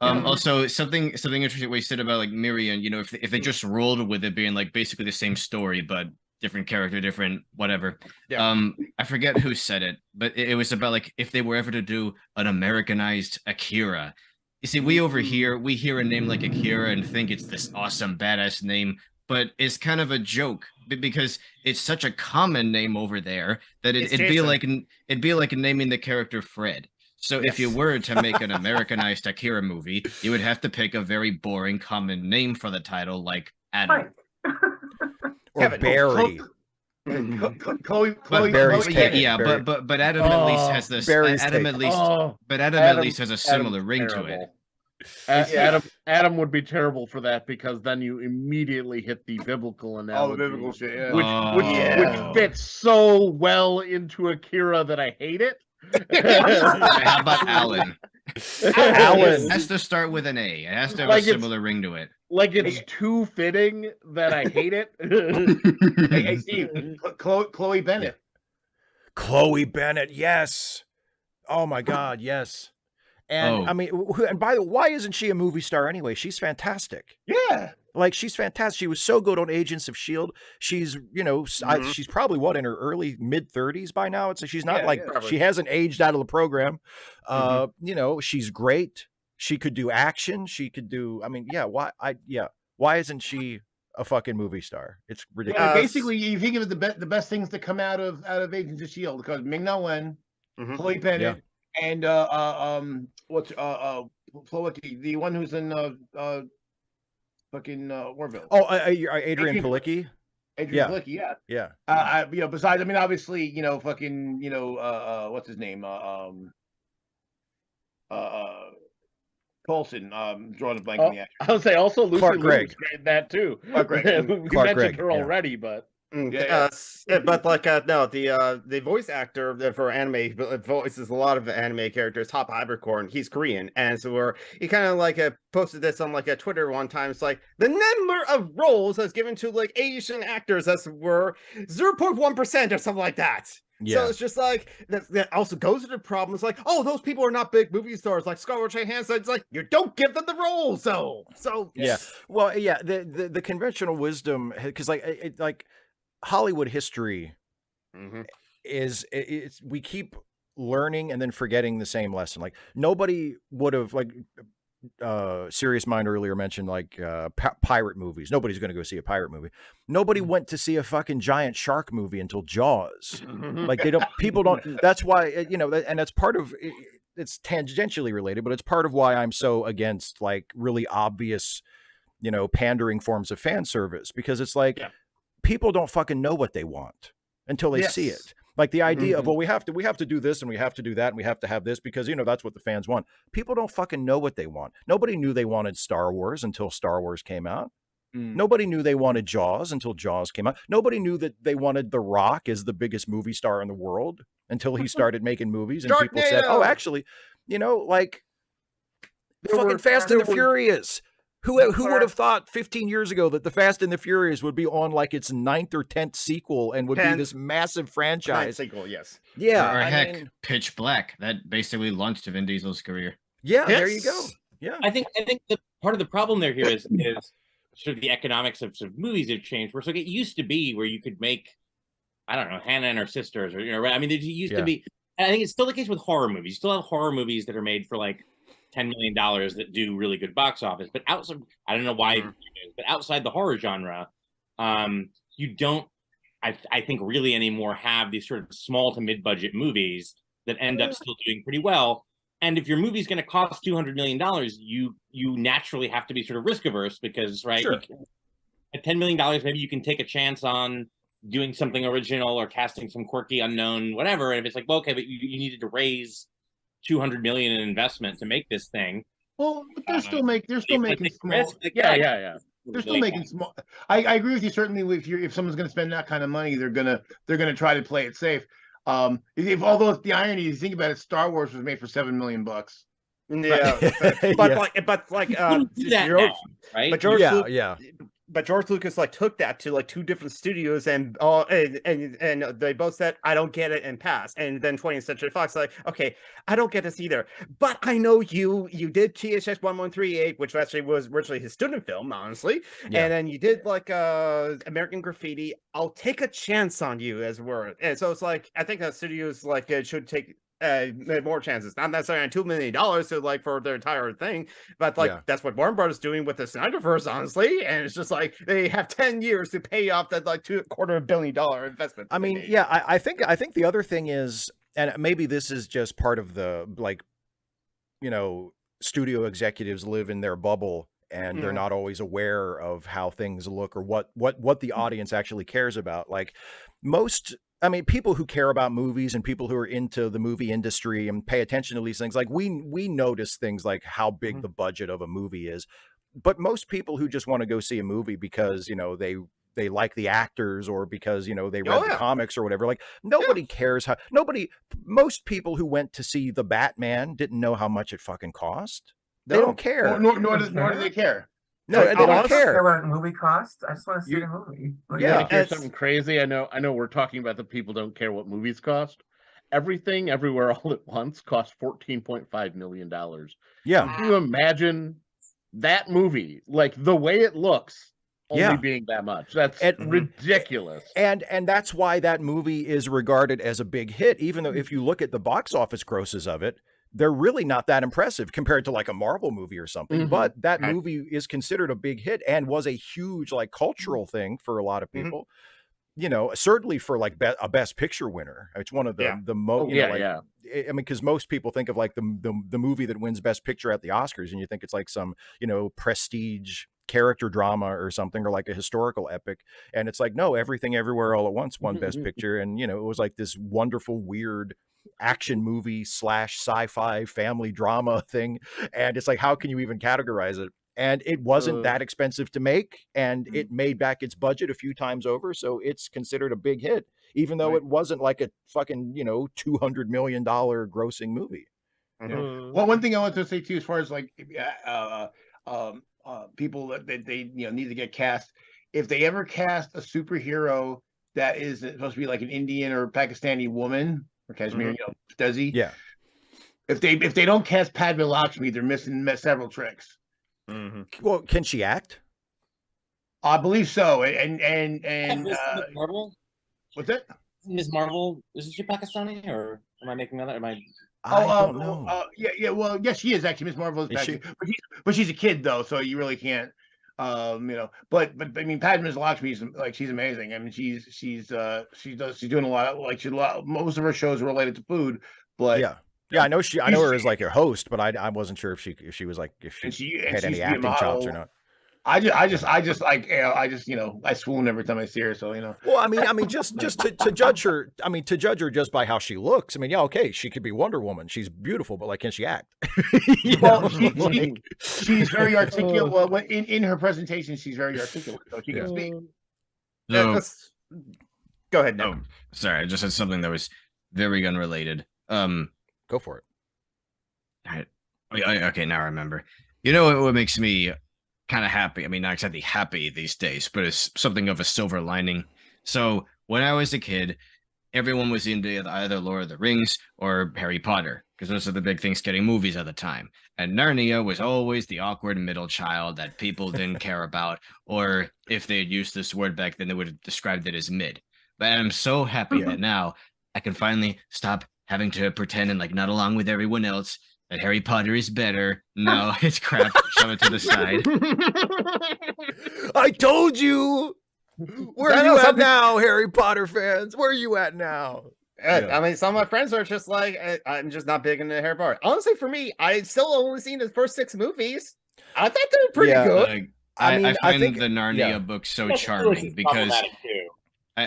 Also, something interesting what you said about like Miriam. If they just rolled with it being like basically the same story, but different character, different whatever. Yeah. I forget who said it, but it was about like if they were ever to do an Americanized Akira. You see, we over here, we hear a name like Akira and think it's this awesome, badass name, but it's kind of a joke because it's such a common name over there that it'd be like naming the character Fred. So if you were to make an Americanized Akira movie, you would have to pick a very boring common name for the title, like Adam. Or Barry. Chloe, but Adam at least has this. Adam at least has a similar ring to it. Adam would be terrible for that because then you immediately hit the biblical analogy. The biblical shit, which fits so well into Akira that I hate it. How about Alan? Alan has to start with an A. It has to have a similar ring to it. Like it's too fitting that I hate it. Hey, Steve, Chloe Bennett. Chloe Bennett, yes. Oh my God, yes. And I mean, and by the way, why isn't she a movie star anyway? She's fantastic. Yeah. Like she's fantastic. She was so good on Agents of S.H.I.E.L.D. She's, she's probably in her early mid-30s by now. It's she's not she hasn't aged out of the program. She's great. She could do action. She could do. I mean, why isn't she a fucking movie star? It's ridiculous. Yeah, basically, you think of the best things that come out of Agents of S.H.I.E.L.D. because Ming-Na Wen, Chloe Bennett, and the one who's in fucking Orville. Oh, Adrian Palicki. Adrian Palicki, yeah. Besides, I mean, obviously, what's his name? Coulson, drawing a blank on the actor. I would say also Lucy Liu was great in that too. Clark Gregg. We mentioned her already, but but like the voice actor for anime voices a lot of anime characters. Hop Hypercorn, he's Korean, and so he kind of like posted this on like a Twitter one time. It's like the number of roles has given to like Asian actors as were 0.1% or something like that. So it's just like that also goes to the problem. It's like, oh, those people are not big movie stars like Scarlett Johansson. It's like you don't give them the role, so yeah. Well, yeah, the conventional wisdom, because like Hollywood history is we keep learning and then forgetting the same lesson. Like nobody would have like. Serious Mind earlier mentioned like pirate movies. Nobody's going to go see a pirate movie. Nobody went to see a fucking giant shark movie until Jaws. Like people don't. That's why and that's part of it's tangentially related, but it's part of why I'm so against like really obvious, pandering forms of fan service, because it's like people don't fucking know what they want until they see it. Like the idea of, well, we have to do this and we have to do that and we have to have this because, that's what the fans want. People don't fucking know what they want. Nobody knew they wanted Star Wars until Star Wars came out. Nobody knew they wanted Jaws until Jaws came out. Nobody knew that they wanted The Rock as the biggest movie star in the world until he started making movies. And people said, oh, actually, like fucking Fast and the Furious. Who would have thought 15 years ago that the Fast and the Furious would be on like its 9th or 10th sequel and would be this massive franchise? Sequel, yes. Yeah. Or heck, Pitch Black. That basically launched Vin Diesel's career. Yeah, there you go. Yeah. I think the part of the problem here is sort of the economics of movies have changed. Where so it used to be where you could make, I don't know, Hannah and her sisters, or I mean, there used to be. And I think it's still the case with horror movies. You still have horror movies that are made for like $10 million that do really good box office, but outside, I don't know why, but outside the horror genre, you don't, I think, really anymore have these sort of small to mid-budget movies that end up still doing pretty well. And if your movie's going to cost $200 million, you naturally have to be sort of risk averse because, right, at $10 million, maybe you can take a chance on doing something original or casting some quirky unknown, whatever. And if it's like, well, okay, but you needed to raise $200 million in investment to make this thing. Well, but they're still making small. Yeah. They're still making small. I agree with you. Certainly, if someone's going to spend that kind of money, they're gonna try to play it safe. Although the irony, you think about it, Star Wars was made for $7 million. Yeah, but George Lucas like took that to like 2 different studios and they both said, I don't get it, and passed. And then 20th Century Fox like, okay, I don't get this either, but I know you did THX 1138, which actually was originally his student film, honestly. And then you did like American Graffiti. I'll take a chance on you, as it were. And so it's like, I think that studios like should take more chances, not necessarily on $2 million to like for their entire thing, but like that's what Warner Brothers doing with the Snyderverse, honestly. And it's just like they have 10 years to pay off that like $250 million investment. I mean, I think the other thing is, and maybe this is just part of the like, studio executives live in their bubble and they're not always aware of how things look or what the audience actually cares about. Like people who care about movies and people who are into the movie industry and pay attention to these things, like we notice things like how big the budget of a movie is. But most people who just want to go see a movie because, they like the actors or because, they read the comics or whatever, like nobody cares most people who went to see the Batman didn't know how much it fucking cost. They don't care. Nor do they care. No, they don't care what a movie costs. I just want to see a movie. Here's something crazy. I know we're talking about the people don't care what movies cost. Everything, Everywhere, All at Once cost $14.5 million. Yeah. Can you imagine that movie, like the way it looks, only being that much? That's ridiculous. And that's why that movie is regarded as a big hit, even though if you look at the box office grosses of it, they're really not that impressive compared to like a Marvel movie or something. But that movie is considered a big hit and was a huge like cultural thing for a lot of people. Certainly for like a Best Picture winner. It's one of the most. I mean, because most people think of like the movie that wins Best Picture at the Oscars, and you think it's like some prestige character drama or something, or like a historical epic. And it's like, no, Everything Everywhere All at Once won Best Picture, and it was like this wonderful, weird action movie / sci-fi family drama thing. And it's like, how can you even categorize it? And it wasn't that expensive to make, and it made back its budget a few times over, so it's considered a big hit, even though it wasn't like a fucking $200 million grossing movie. Well, one thing I want to say too, as far as like people that they need to get cast, if they ever cast a superhero that is supposed to be like an Indian or Pakistani woman or Kashmiri, Desi. Yeah. If they don't cast Padma Lakshmi, they're missing several tricks. Well, can she act? I believe so. And Marvel. What's that? Ms. Marvel, isn't she Pakistani, or am I making that up? Am I? I don't know. Yeah. Well, yes, she is actually. Ms. Marvel is Pakistani, but she's a kid though, so you really can't. But I mean, Padma Lakshmi is like she's amazing. I mean, she's doing a lot of most of her shows are related to food, but yeah, I know her as like a host, but I wasn't sure if she was like if she had any acting chops or not. I swoon every time I see her. So Well, I mean, just to judge her. I mean, to judge her just by how she looks. I mean, yeah, okay, she could be Wonder Woman. She's beautiful, but like, can she act? She's very articulate. Well, in her presentation, she's very articulate, so she can speak. Go ahead. No, sorry, I just had something that was very unrelated. Go for it. Okay, now I remember. You know what makes me kind of happy? I mean, not exactly happy these days, but it's something of a silver lining. So when I was a kid, everyone was into either Lord of the Rings or Harry Potter, because those are the big things getting movies at the time. And Narnia was always the awkward middle child that people didn't care about, or if they had used this word back then, they would have described it as mid. But I'm so happy that now I can finally stop having to pretend and like not along with everyone else that Harry Potter is better. No, it's crap. Shove it to the side. I told you. Where are you at now, Harry Potter fans? Where are you at now? I mean, some of my friends are just like, I'm just not big into Harry Potter. Honestly, for me, I still only seen the first 6 movies. I thought they were pretty good. I find the Narnia book so charming because I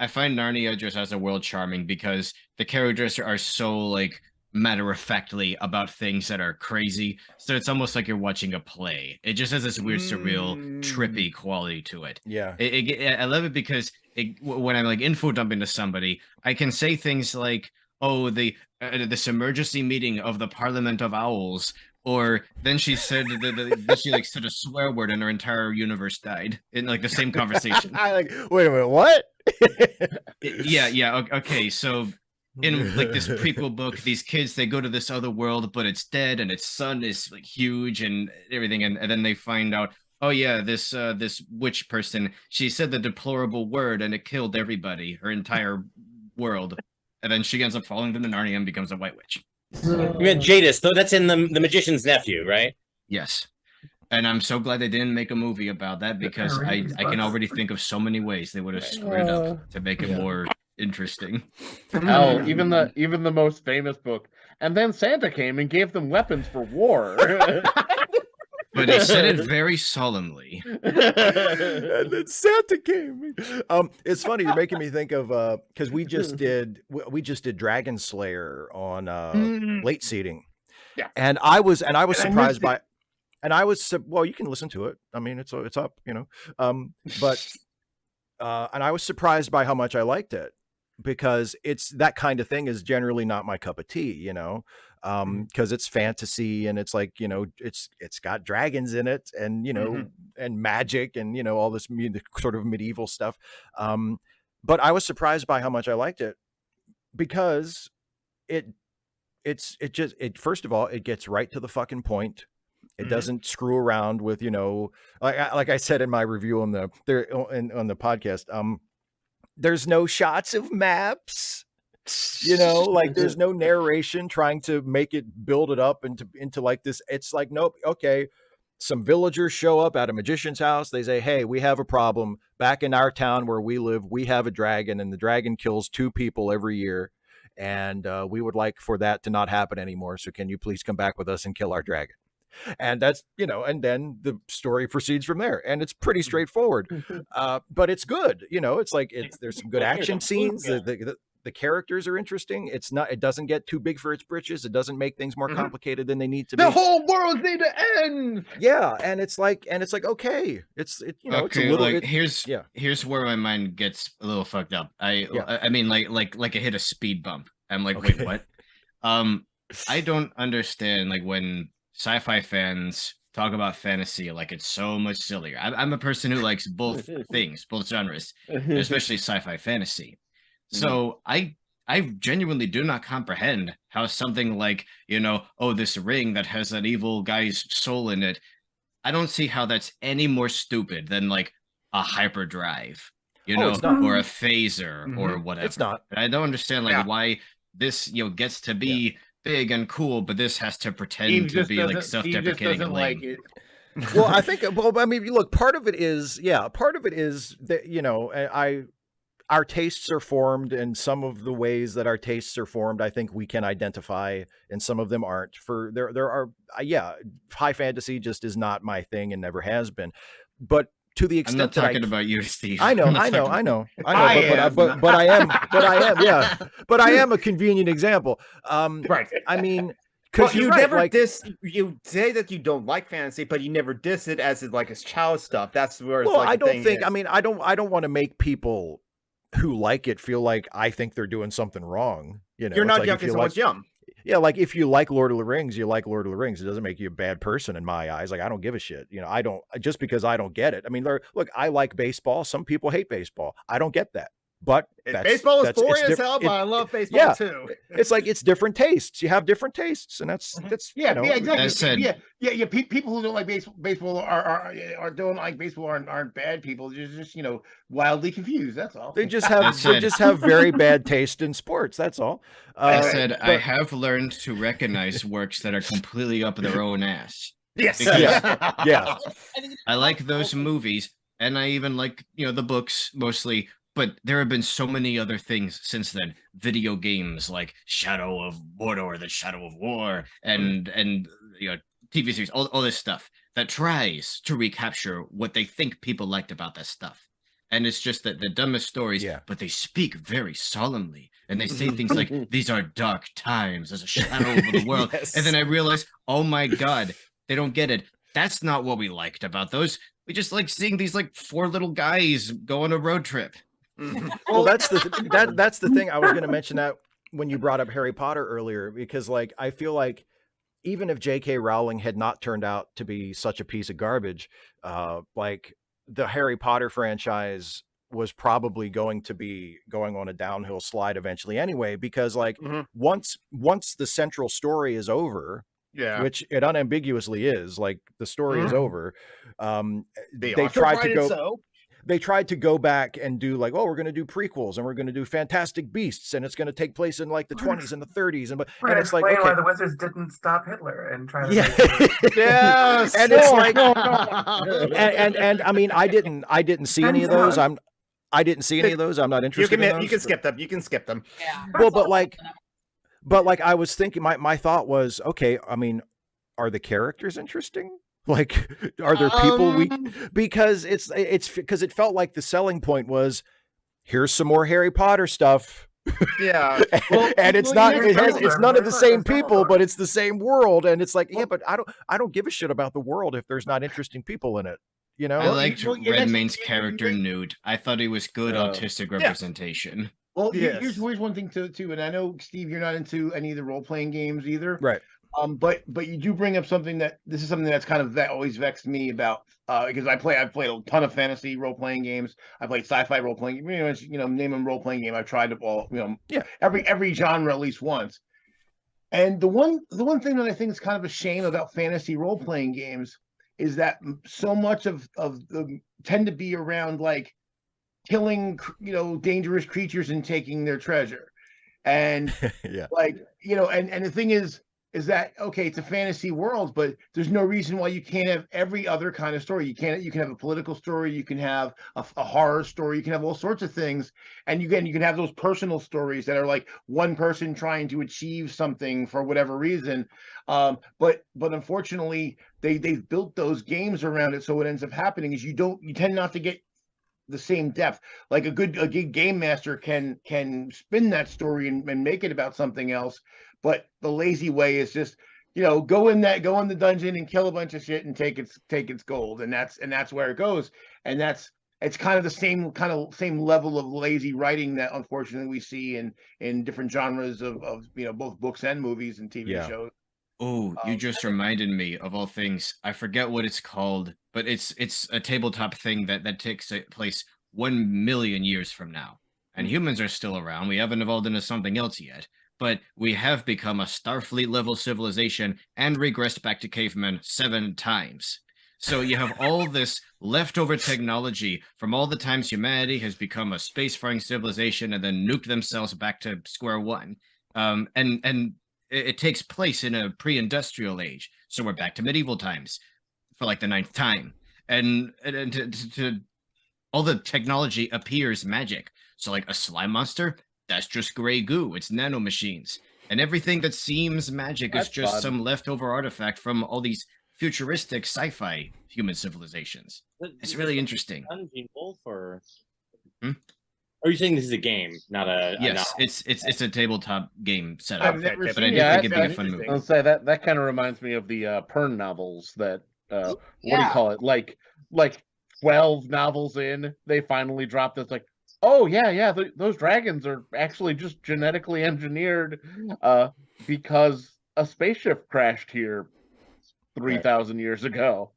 find Narnia just as a world charming because the characters are so like matter-of-factly about things that are crazy, so it's almost like you're watching a play. It just has this weird surreal trippy quality to it. I love it because when I'm like info dumping to somebody, I can say things like, oh, this emergency meeting of the Parliament of Owls, or then she said that she like said a swear word and her entire universe died in like the same conversation. Like, wait a minute, what? Okay, so in like this prequel book, these kids, they go to this other world, but it's dead and its sun is like huge and everything, and then they find out, oh yeah, this witch person, she said the deplorable word and it killed everybody, her entire world, and then she ends up falling to Narnia and becomes a white witch. You meant Jadis, though? That's in the Magician's Nephew, right? Yes. And I'm so glad they didn't make a movie about that because I can already think of so many ways they would have screwed it up to make it more interesting. Hell, even the most famous book. And then Santa came and gave them weapons for war. But he said it very solemnly. And then Santa came. It's funny, you're making me think of because we just did Dragon Slayer on late seating. Yeah. And I was surprised by, and I was, well, you can listen to it. I mean, it's up, you know. But and I was surprised by how much I liked it, because it's that kind of thing is generally not my cup of tea, you know. Because it's fantasy and it's like, you know, it's got dragons in it and, you know, and magic and, you know, all this sort of medieval stuff. But I was surprised by how much I liked it, because first of all, it gets right to the fucking point. It doesn't screw around with, you know, like I said in my review on the podcast, there's no shots of maps. You know, like there's no narration trying to make it build it up into like this. It's like, nope. Okay. Some villagers show up at a magician's house. They say, hey, we have a problem back in our town where we live. We have a dragon and the dragon kills 2 people every year. And we would like for that to not happen anymore. So can you please come back with us and kill our dragon? And that's, you know, and then the story proceeds from there, and it's pretty straightforward. But it's good. You know, it's like, there's some good action scenes. The characters are interesting. It doesn't get too big for its britches. It doesn't make things more complicated than they need to be. The whole world need to end. Yeah. And it's like, okay, it's a little like, bit. Here's where my mind gets a little fucked up. I mean, like I hit a speed bump. I'm like, wait, what? I don't understand, like, when sci-fi fans talk about fantasy like it's so much sillier. I'm a person who likes both things, both genres, especially sci-fi fantasy. So I genuinely do not comprehend how something like, oh, this ring that has that evil guy's soul in it, I don't see how that's any more stupid than like a hyperdrive, or a phaser or whatever. It's not. And I don't understand why this, gets to be big and cool, but this has to pretend to be like self-deprecating and lame. Like it. Well, I think, I mean, look, part of it is that, our tastes are formed, and some of the ways that our tastes are formed, I think we can identify, and some of them aren't. There are, high fantasy just is not my thing and never has been. But to the extent I'm not talking about you, Steve. I know. But I am a convenient example. Right. I mean, because you never diss. You say that you don't like fantasy, but you never diss it as it's child stuff. That's where. It's I don't think. I mean, I don't want to make people who like it feel like I think they're doing something wrong. You're not young because someone's young. Yeah, like if you like Lord of the Rings, you like Lord of the Rings. It doesn't make you a bad person in my eyes. Like, I don't give a shit. I don't, just because I don't get it. I mean, look, I like baseball. Some people hate baseball. I don't get that. But baseball is boring as hell, but I love baseball too. It's like, it's different tastes. You have different tastes, and that's exactly. People who don't like baseball are don't like baseball aren't bad people. They're just wildly confused. That's all. They just have very bad taste in sports. That's all. I have learned to recognize works that are completely up their own ass. Yes. Yeah. I like those movies, and I even like the books mostly. But there have been so many other things since then. Video games like Shadow of Mordor, The Shadow of War, and TV series, all this stuff that tries to recapture what they think people liked about that stuff. And it's just that the dumbest stories, but they speak very solemnly. And they say things like, these are dark times, there's a shadow over the world. And then I realized, oh my God, they don't get it. That's not what we liked about those. We just like seeing these like 4 little guys go on a road trip. Well, that's the thing. I was going to mention that when you brought up Harry Potter earlier, because like I feel like even if J.K. Rowling had not turned out to be such a piece of garbage, like the Harry Potter franchise was probably going to be going on a downhill slide eventually anyway, because like once the central story is over, which it unambiguously is, like the story is over, they tried to go back and do like, we're going to do prequels and we're going to do Fantastic Beasts and it's going to take place in like the 20s and the 30s. And it's like, okay, why the Wizards didn't stop Hitler and try to yes. And it's like, and I mean, I didn't see any of those. I didn't see any of those. I'm not interested in those. You can skip them. You can skip them. Yeah. Well, but like I was thinking, my thought was, okay, I mean, are the characters interesting? Like, are there people because it's because it felt like the selling point was, here's some more Harry Potter stuff. Yeah. And it's none of the same people, but it's the same world. And it's like, but I don't give a shit about the world if there's not interesting people in it. I liked Redmayne's character Newt. I thought he was good autistic representation. Well, here's one thing too, and I know, Steve, you're not into any of the role-playing games either. Right. But you do bring up something that always vexed me about because I've played a ton of fantasy role-playing games. I played sci-fi role-playing, name them role-playing game. I've tried all, every genre at least once. And the one thing that I think is kind of a shame about fantasy role-playing games is that so much of them tend to be around like killing, dangerous creatures and taking their treasure. And and the thing is that, okay, it's a fantasy world, but there's no reason why you can't have every other kind of story. You can have a political story, you can have a horror story, you can have all sorts of things. And you can have those personal stories that are like one person trying to achieve something for whatever reason. But unfortunately, they've built those games around it. So what ends up happening is you tend not to get the same depth. Like a good game master can spin that story and make it about something else. But the lazy way is just, go in the dungeon and kill a bunch of shit and take its gold, and that's where it goes. And it's kind of the same level of lazy writing that unfortunately we see in different genres of both books and movies and TV shows. Oh, you just reminded me of all things. I forget what it's called, but it's a tabletop thing that takes place 1 million years from now. And humans are still around. We haven't evolved into something else yet, but we have become a Starfleet level civilization and regressed back to cavemen 7 times. So you have all this leftover technology from all the times humanity has become a spacefaring civilization and then nuked themselves back to square one. And it takes place in a pre-industrial age, so we're back to medieval times for like the 9th time, and to all the technology appears magic. So like a slime monster, that's just gray goo. It's nanomachines, and everything that seems magic is just some leftover artifact from all these futuristic sci-fi human civilizations. It's really interesting. Wolf or? Are you saying this is a game, not a? Yes, it's a tabletop game setup. I've never but I do think it'd be a fun movie. I'll say that kind of reminds me of the Pern novels. That what do you call it? Like 12 novels in, they finally dropped this. Like, oh yeah, those dragons are actually just genetically engineered, because a spaceship crashed here 3,000 years ago.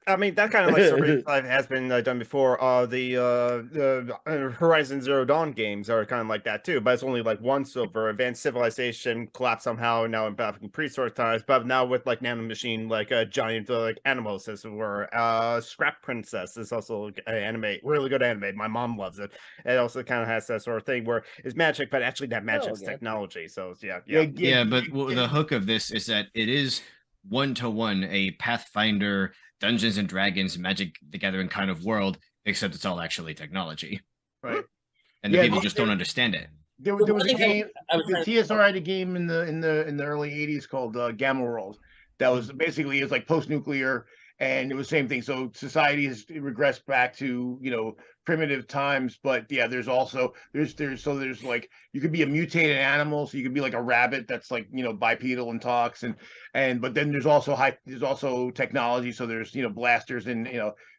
I mean, that kind of like story has been done before. The Horizon Zero Dawn games are kind of like that too, but it's only like one silver. Advanced civilization collapsed somehow now in prehistoric times, but now with like nanomachine, like a giant like animals as it were. Scrap Princess is also an anime, really good anime. My mom loves it. It also kind of has that sort of thing where it's magic, but actually that magic is technology. So yeah. But the hook of this is that it is 1-to-1 a Pathfinder, Dungeons and Dragons, Magic the Gathering kind of world, except it's all actually technology, right? And the people just don't understand it. There was a game, the TSR had a game in the early '80s called Gamma World. That was basically, it's like post-nuclear, and it was the same thing. So society has regressed back to primitive times, but yeah, there's like, you could be a mutated animal, so you could be like a rabbit that's like bipedal and talks, but then there's also technology, so there's blasters, and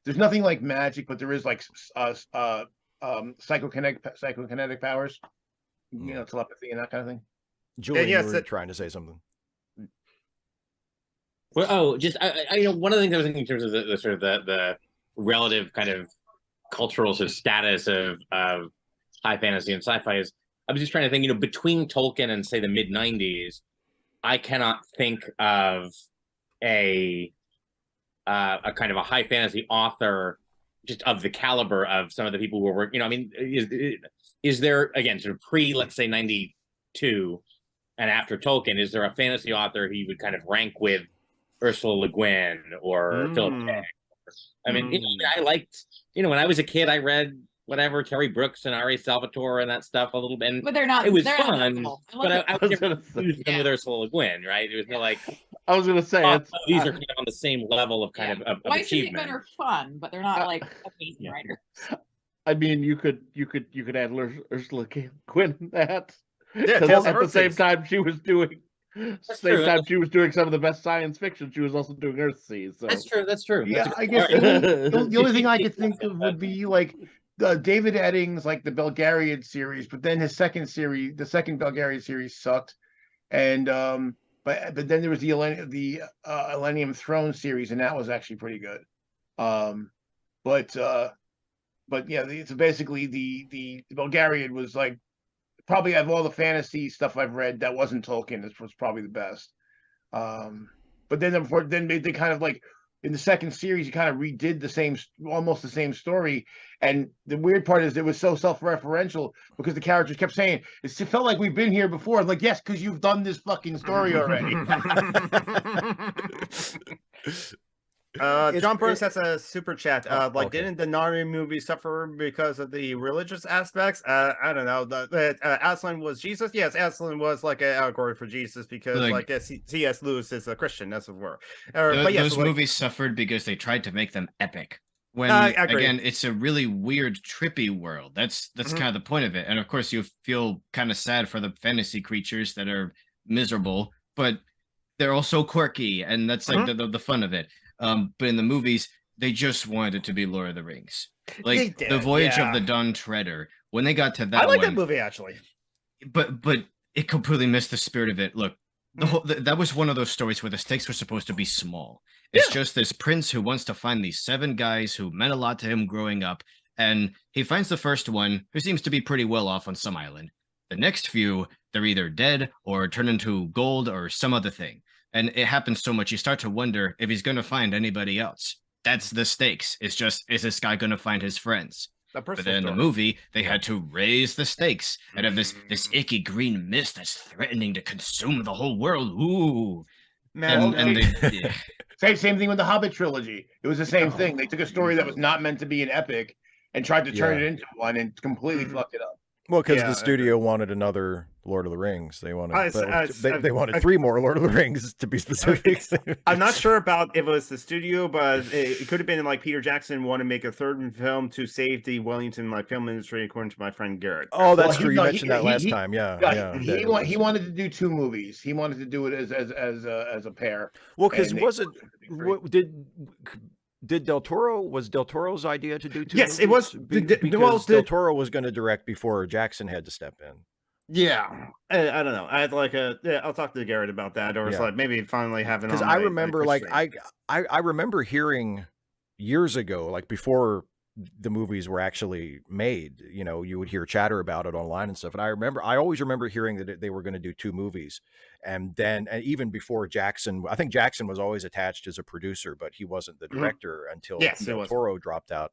there's nothing like magic, but there is like psychokinetic powers, telepathy and that kind of thing. Julian, you were trying to say something. Well, just one of the things I was thinking in terms of the sort of the relative kind of cultural sort of status of high fantasy and sci-fi is, I was just trying to think, between Tolkien and say the mid '90s, I cannot think of a kind of a high fantasy author just of the caliber of some of the people who were working. I mean, is there, again, sort of pre, let's say 92 and after Tolkien, is there a fantasy author who you would kind of rank with Ursula Le Guin or Philip K? I mean, I liked, when I was a kid, I read whatever Terry Brooks and R.A. Salvatore and that stuff a little bit. But they're not. It was they're fun, but I was never with Ursula Le Guin, right? It was no like. I was gonna say these are kind of on the same level of kind of Weiss and achievement. Hickman are fun, but they're not like amazing writers. I mean, you could add Ursula Guin that. Yeah, at the same time she was doing. She was doing some of the best science fiction. She was also doing Earthsea. So. That's true. Yeah, I guess the only thing I could think of would be like David Eddings, like the Belgariad series, but then his the second Belgariad series sucked, and but then there was the Millennium Throne series, and that was actually pretty good. But yeah, so basically the Belgariad was like, probably of all the fantasy stuff I've read that wasn't Tolkien, this was probably the best. But then they kind of like, in the second series, you kind of redid almost the same story. And the weird part is it was so self-referential because the characters kept saying, it felt like we've been here before. I'm like, yes, because you've done this fucking story already. John Burns has a super chat. Didn't the Narnia movie suffer because of the religious aspects? I don't know. Aslan was Jesus. Yes, Aslan was like an allegory for Jesus because C.S. Lewis is a Christian. That's what we're. Those movies suffered because they tried to make them epic. When again, it's a really weird, trippy world. That's kind of the point of it. And of course, you feel kind of sad for the fantasy creatures that are miserable, but they're also quirky, and that's like the fun of it. But in the movies, they just wanted it to be Lord of the Rings. Like the Voyage of the Dawn Treader. When they got to that, I like that movie actually. But it completely missed the spirit of it. Look, That was one of those stories where the stakes were supposed to be small. It's just this prince who wants to find these 7 guys who meant a lot to him growing up, and he finds the first one, who seems to be pretty well off on some island. The next few, they're either dead or turn into gold or some other thing. And it happens so much, you start to wonder if he's going to find anybody else. That's the stakes. It's just, is this guy going to find his friends? But then in the movie, they had to raise the stakes and have this icky green mist that's threatening to consume the whole world. Ooh. Man, same thing with the Hobbit trilogy. It was the same thing. They took a story that was not meant to be an epic and tried to turn it into one and completely fucked it up. Well, because the studio wanted another Lord of the Rings. They wanted they wanted 3 more Lord of the Rings, to be specific. I'm not sure about if it was the studio, but it could have been like Peter Jackson wanted to make a 3rd film to save the Wellington film industry, according to my friend Garrett. Oh, that's true. You mentioned that last time. Yeah. He wanted to do 2 movies. He wanted to do it as a pair. Well, because did Del Toro, was Del Toro's idea to do 2 Yes, movies? it was. Because Del Toro was going to direct before Jackson had to step in. Yeah, I don't know. I had like I'll talk to Garrett about that, or it's like maybe finally having. Because I remember, I remember hearing years ago, like before the movies were actually made, you know, you would hear chatter about it online and stuff. And I always remember hearing that they were going to do 2 movies. And then, and even before Jackson, I think Jackson was always attached as a producer, but he wasn't the director until Del Toro dropped out.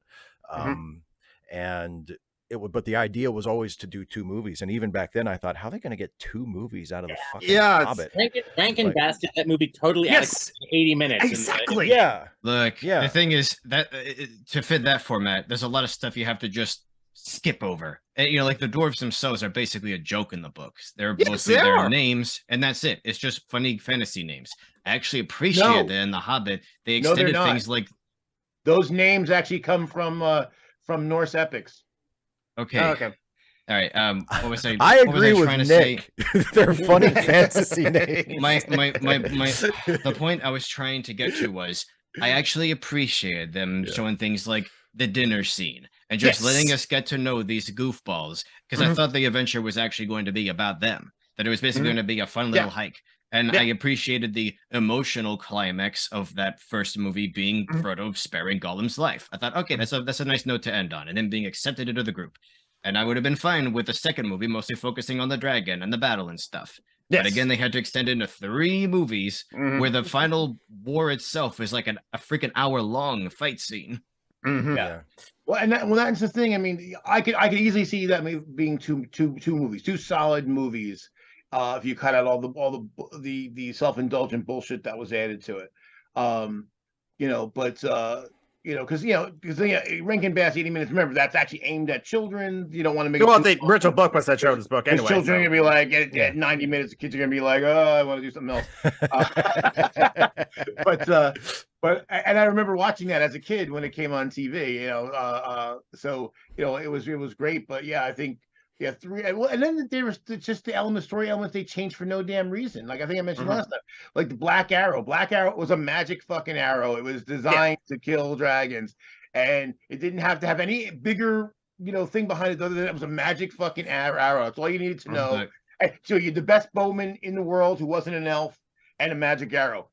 And but the idea was always to do 2 movies. And even back then I thought, how are they going to get 2 movies out of the fucking Hobbit? Rankin Bass did that movie totally adequate in 80 minutes. Exactly. Look, the thing is that to fit that format, there's a lot of stuff you have to just skip over. And, you know, like the dwarves themselves are basically a joke in the books. They're mostly their names, and that's it. It's just funny fantasy names. I actually appreciate that in the Hobbit they extended things like those names actually come from Norse epics. Okay. All right. What was I? I agree with Nick. They're funny fantasy names. The point I was trying to get to was I actually appreciated them showing things like the dinner scene and just letting us get to know these goofballs, because I thought the adventure was actually going to be about them. That it was basically going to be a fun little hike. And I appreciated the emotional climax of that first movie being Frodo sparing Gollum's life. I thought, okay, that's a nice note to end on, and then being accepted into the group. And I would have been fine with the second movie mostly focusing on the dragon and the battle and stuff. But again, they had to extend it into 3 movies where the final war itself is like a freaking hour-long fight scene. Yeah. Well, that's the thing. I mean, I could easily see that being two movies, 2 solid movies. If you cut out all the self-indulgent bullshit that was added to it, you know, but you know, because Rankin Bass 80 Minutes. Remember, that's actually aimed at children. You don't want to make. Well, the original book was that children's book anyway. Children are gonna be like at 90 minutes. The kids are gonna be like, oh, I want to do something else. But I remember watching that as a kid when it came on TV. You know, so you know, it was great. But yeah, I think. Yeah, 3, and then there was just the story elements they changed for no damn reason. Like I think I mentioned last time, like the Black Arrow. Black Arrow was a magic fucking arrow. It was designed to kill dragons, and it didn't have to have any bigger, you know, thing behind it other than it was a magic fucking arrow. That's all you needed to know. So you're the best bowman in the world who wasn't an elf and a magic arrow.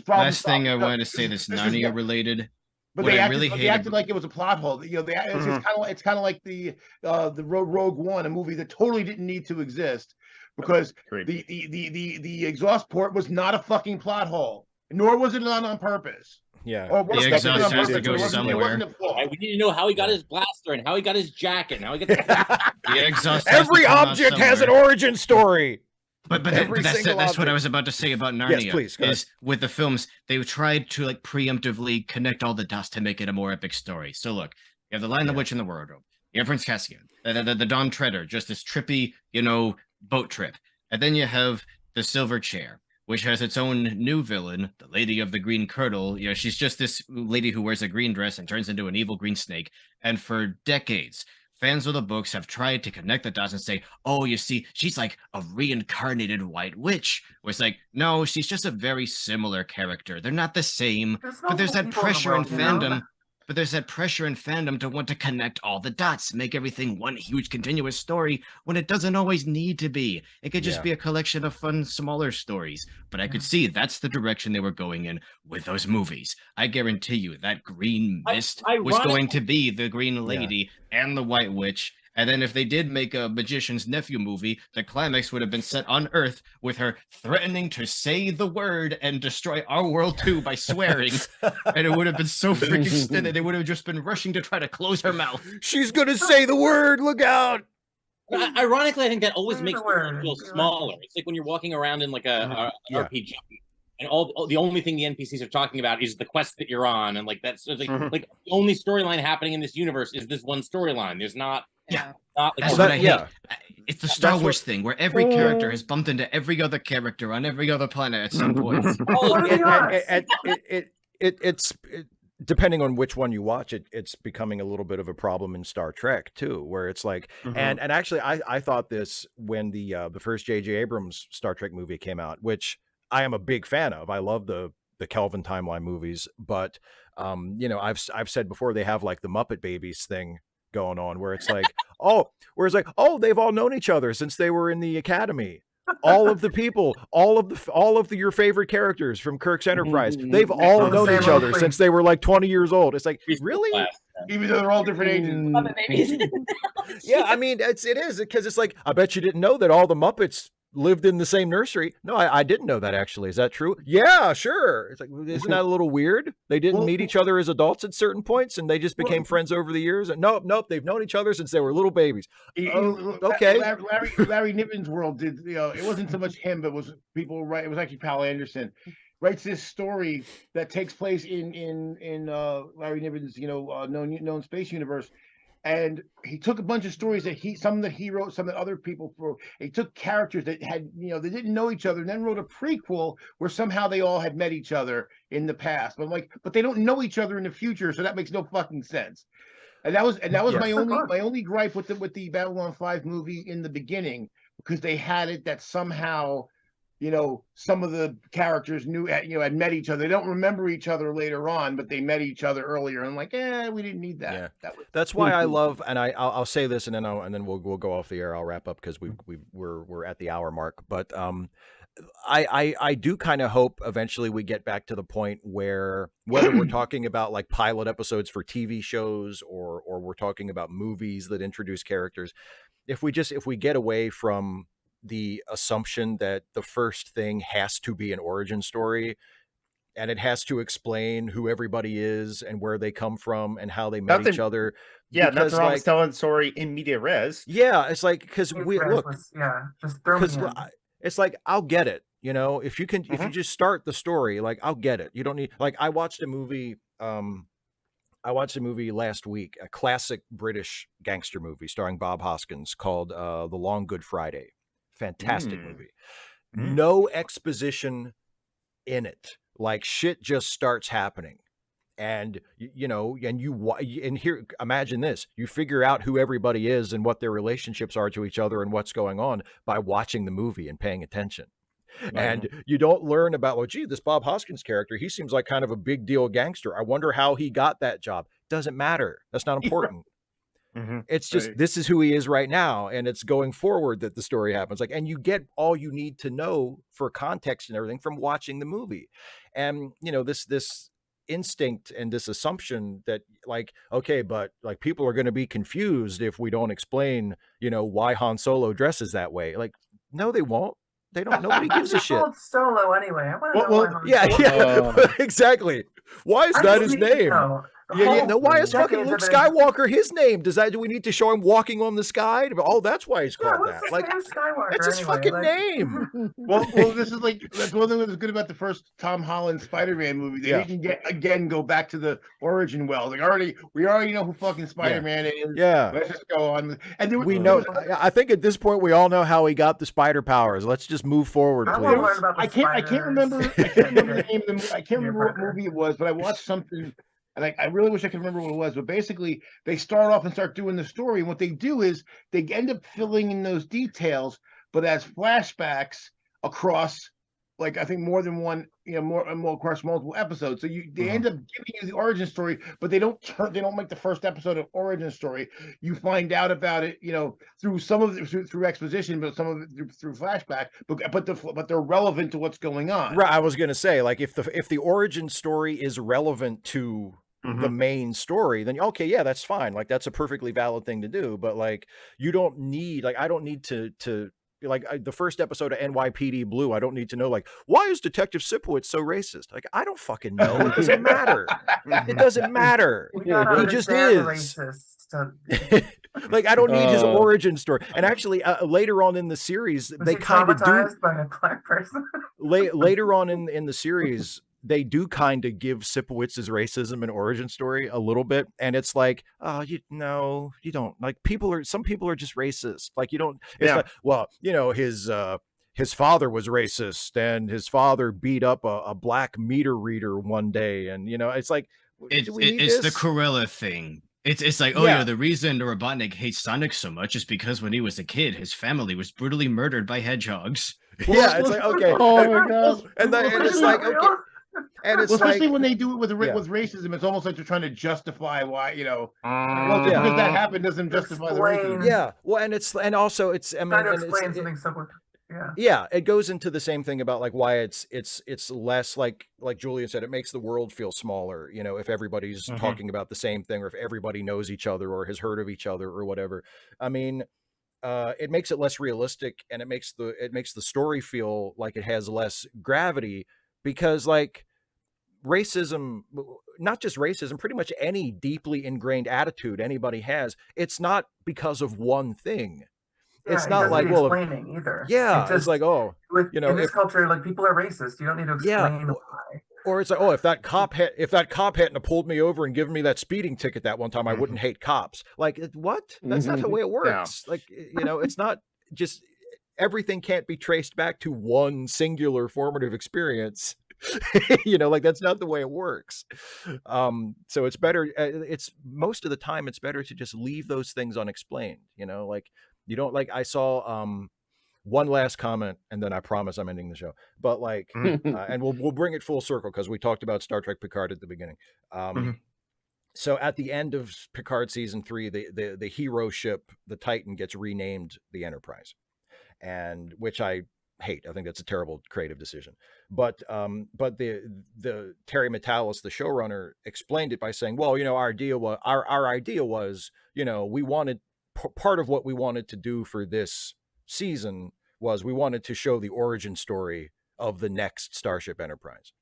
Last thing I wanted to say that's Narnia related. But they acted like it was a plot hole. You know, it's kind of like the Rogue One, a movie that totally didn't need to exist because the exhaust port was not a fucking plot hole, nor was it on purpose. Yeah, the exhaust has to go somewhere. We need to know how he got his blaster and how he got his jacket and how he got the exhaust. Every object has an origin story. But that's what I was about to say about Narnia. Yes, please. Is with the films, they tried to like preemptively connect all the dots to make it a more epic story. So look, you have the Lion, the Witch, and the Wardrobe. You have Prince Caspian, the Dawn Treader, just this trippy, you know, boat trip. And then you have the Silver Chair, which has its own new villain, the Lady of the Green Kirtle. You know, she's just this lady who wears a green dress and turns into an evil green snake. And for decades, fans of the books have tried to connect the dots and say, oh, you see, she's like a reincarnated White Witch. Where it's like, no, she's just a very similar character. They're not the same, but there's that pressure in fandom. But there's that pressure in fandom to want to connect all the dots, make everything one huge continuous story when it doesn't always need to be. It could just be a collection of fun, smaller stories. But I could see that's the direction they were going in with those movies. I guarantee you that Green Mist was going to be the Green Lady and the White Witch. And then if they did make a Magician's Nephew movie, the climax would have been set on Earth with her threatening to say the word and destroy our world too by swearing. And it would have been so freaking extended. They would have just been rushing to try to close her mouth. She's going to say the word. Look out. Ironically, I think that always makes the feel smaller. It's like when you're walking around in like a RPG. And the only thing the NPCs are talking about is the quest that you're on, and like that's like the only storyline happening in this universe is this one storyline. There's not. Not like that's what I hate. It's the Star Wars thing where every character has bumped into every other character on every other planet at some point. It's depending on which one you watch, it's becoming a little bit of a problem in Star Trek too, where it's like, and actually, I thought this when the first J.J. Abrams Star Trek movie came out, which I am a big fan of. I love the Kelvin timeline movies, but you know, I've said before, they have like the Muppet Babies thing going on where it's like, they've all known each other since they were in the academy. All of the people, all of your favorite characters from Kirk's Enterprise, they've all known each other since they were like 20 years old. It's like, really? Even though they're all different ages. Yeah, I mean, it is because it's like, I bet you didn't know that all the Muppets lived in the same nursery. No, I didn't know that, actually. Is that true? Yeah, sure. It's like, isn't that a little weird? They didn't meet each other as adults at certain points and they just became friends over the years. And nope, they've known each other since they were little babies. Okay. Larry Niven's world did, it wasn't so much him, but it was people, right? It was actually Pal Anderson writes this story that takes place in Larry Niven's, known space universe. And he took a bunch of stories that some that he wrote, some that other people wrote. He took characters that had, they didn't know each other, and then wrote a prequel where somehow they all had met each other in the past. But I'm like, but they don't know each other in the future, so that makes no fucking sense. And that was my only gripe with the Babylon 5 movie in the beginning, because they had it that somehow, some of the characters knew, had met each other. They don't remember each other later on, but they met each other earlier. And I'm like, we didn't need that. Yeah. That's why I love, and I'll say this, and then we'll go off the air. I'll wrap up because we're at the hour mark. But I do kind of hope eventually we get back to the point where, whether we're talking about like pilot episodes for TV shows or we're talking about movies that introduce characters, if we get away from the assumption that the first thing has to be an origin story and it has to explain who everybody is and where they come from and how they met each other. Yeah, that's wrong. Like, telling the story in media res. Yeah, it's like, because just throw me in. It's like, I'll get it. If you just start the story, like, I'll get it. You don't need, like, I watched a movie last week, a classic British gangster movie starring Bob Hoskins called The Long Good Friday. Fantastic movie. No exposition in it. Like, shit just starts happening. And here, imagine this, you figure out who everybody is and what their relationships are to each other and what's going on by watching the movie and paying attention. And you don't learn about, well, gee, this Bob Hoskins character, he seems like kind of a big deal gangster. I wonder how he got that job. Doesn't matter. That's not important. It's just, this is who he is right now. And it's going forward that the story happens. Like, and you get all you need to know for context and everything from watching the movie. And, this instinct and this assumption that, like, okay, but like people are going to be confused if we don't explain, why Han Solo dresses that way. Like, no, they won't. They don't. Nobody gives a shit. Solo anyway. I want to know. Yeah, exactly. Why is that his name? No, why is fucking Luke Skywalker his name? Do we need to show him walking on the sky? Oh, that's why he's called that. Like, that's his fucking name. Well, this is like, that's one thing that was good about the first Tom Holland Spider-Man movie. They didn't go back to the origin well. Like, we already know who fucking Spider-Man is. Yeah, let's just go on. And we know. I think at this point we all know how he got the spider powers. Let's just move forward, please. I can't remember the name of the. I can't remember what movie it was, but I watched something. And I really wish I could remember what it was, but basically they start off and start doing the story. And what they do is they end up filling in those details, but as flashbacks across like I think more than one, more across multiple episodes. So they end up giving you the origin story, but they don't make the first episode of origin story. You find out about it, through some of it through exposition, but some of it through flashback. But they're relevant to what's going on. Right. I was gonna say, like, if the origin story is relevant to the main story, then okay, yeah, that's fine. Like, that's a perfectly valid thing to do. But like, you don't need, like, I don't need to like the first episode of NYPD Blue, I don't need to know, like, why is Detective Sipowicz so racist? Like, I don't fucking know. It doesn't matter. It doesn't matter. He just is. Like, I don't need his origin story. And actually, later on in the series, they kind of do. By a black person. Later on in the series, they do kind of give Sipowitz's racism an origin story a little bit, and it's like, oh, you don't, like, some people are just racist. Like, you don't. It's like, well, his father was racist, and his father beat up a black meter reader one day, and it's like, it's the Cruella thing. It's like, the reason Robotnik hates Sonic so much is because when he was a kid, his family was brutally murdered by hedgehogs. Yeah, it's like, okay. Oh my god. And it's like, okay. And it's especially when they do it with racism, it's almost like they're trying to justify why, because that happened doesn't justify the racism. Yeah, well, and also it's, I mean, trying to explain something so. Yeah, it goes into the same thing about like why it's less like Julian said, it makes the world feel smaller, if everybody's talking about the same thing, or if everybody knows each other or has heard of each other or whatever. I mean, it makes it less realistic, and it makes the story feel like it has less gravity, because like racism, not just racism, pretty much any deeply ingrained attitude anybody has, it's not because of one thing. It's not like, well, explaining either. It's like, in this culture, like, people are racist. You don't need to explain why. Or it's like, if that cop hadn't pulled me over and given me that speeding ticket that one time, I wouldn't hate cops. Like, what? That's not the way it works. Yeah. Like, it's not just, everything can't be traced back to one singular formative experience. Like, that's not the way it works. So it's better. It's most of the time, it's better to just leave those things unexplained. Like, you don't, like, I saw one last comment, and then I promise I'm ending the show. But like, and we'll bring it full circle, because we talked about Star Trek Picard at the beginning. So at the end of Picard season 3, the hero ship, the Titan, gets renamed the Enterprise, and which I hate. I think that's a terrible creative decision. But the Terry Matalas, the showrunner, explained it by saying, well, our idea was, we wanted, part of what we wanted to do for this season was we wanted to show the origin story of the next Starship Enterprise.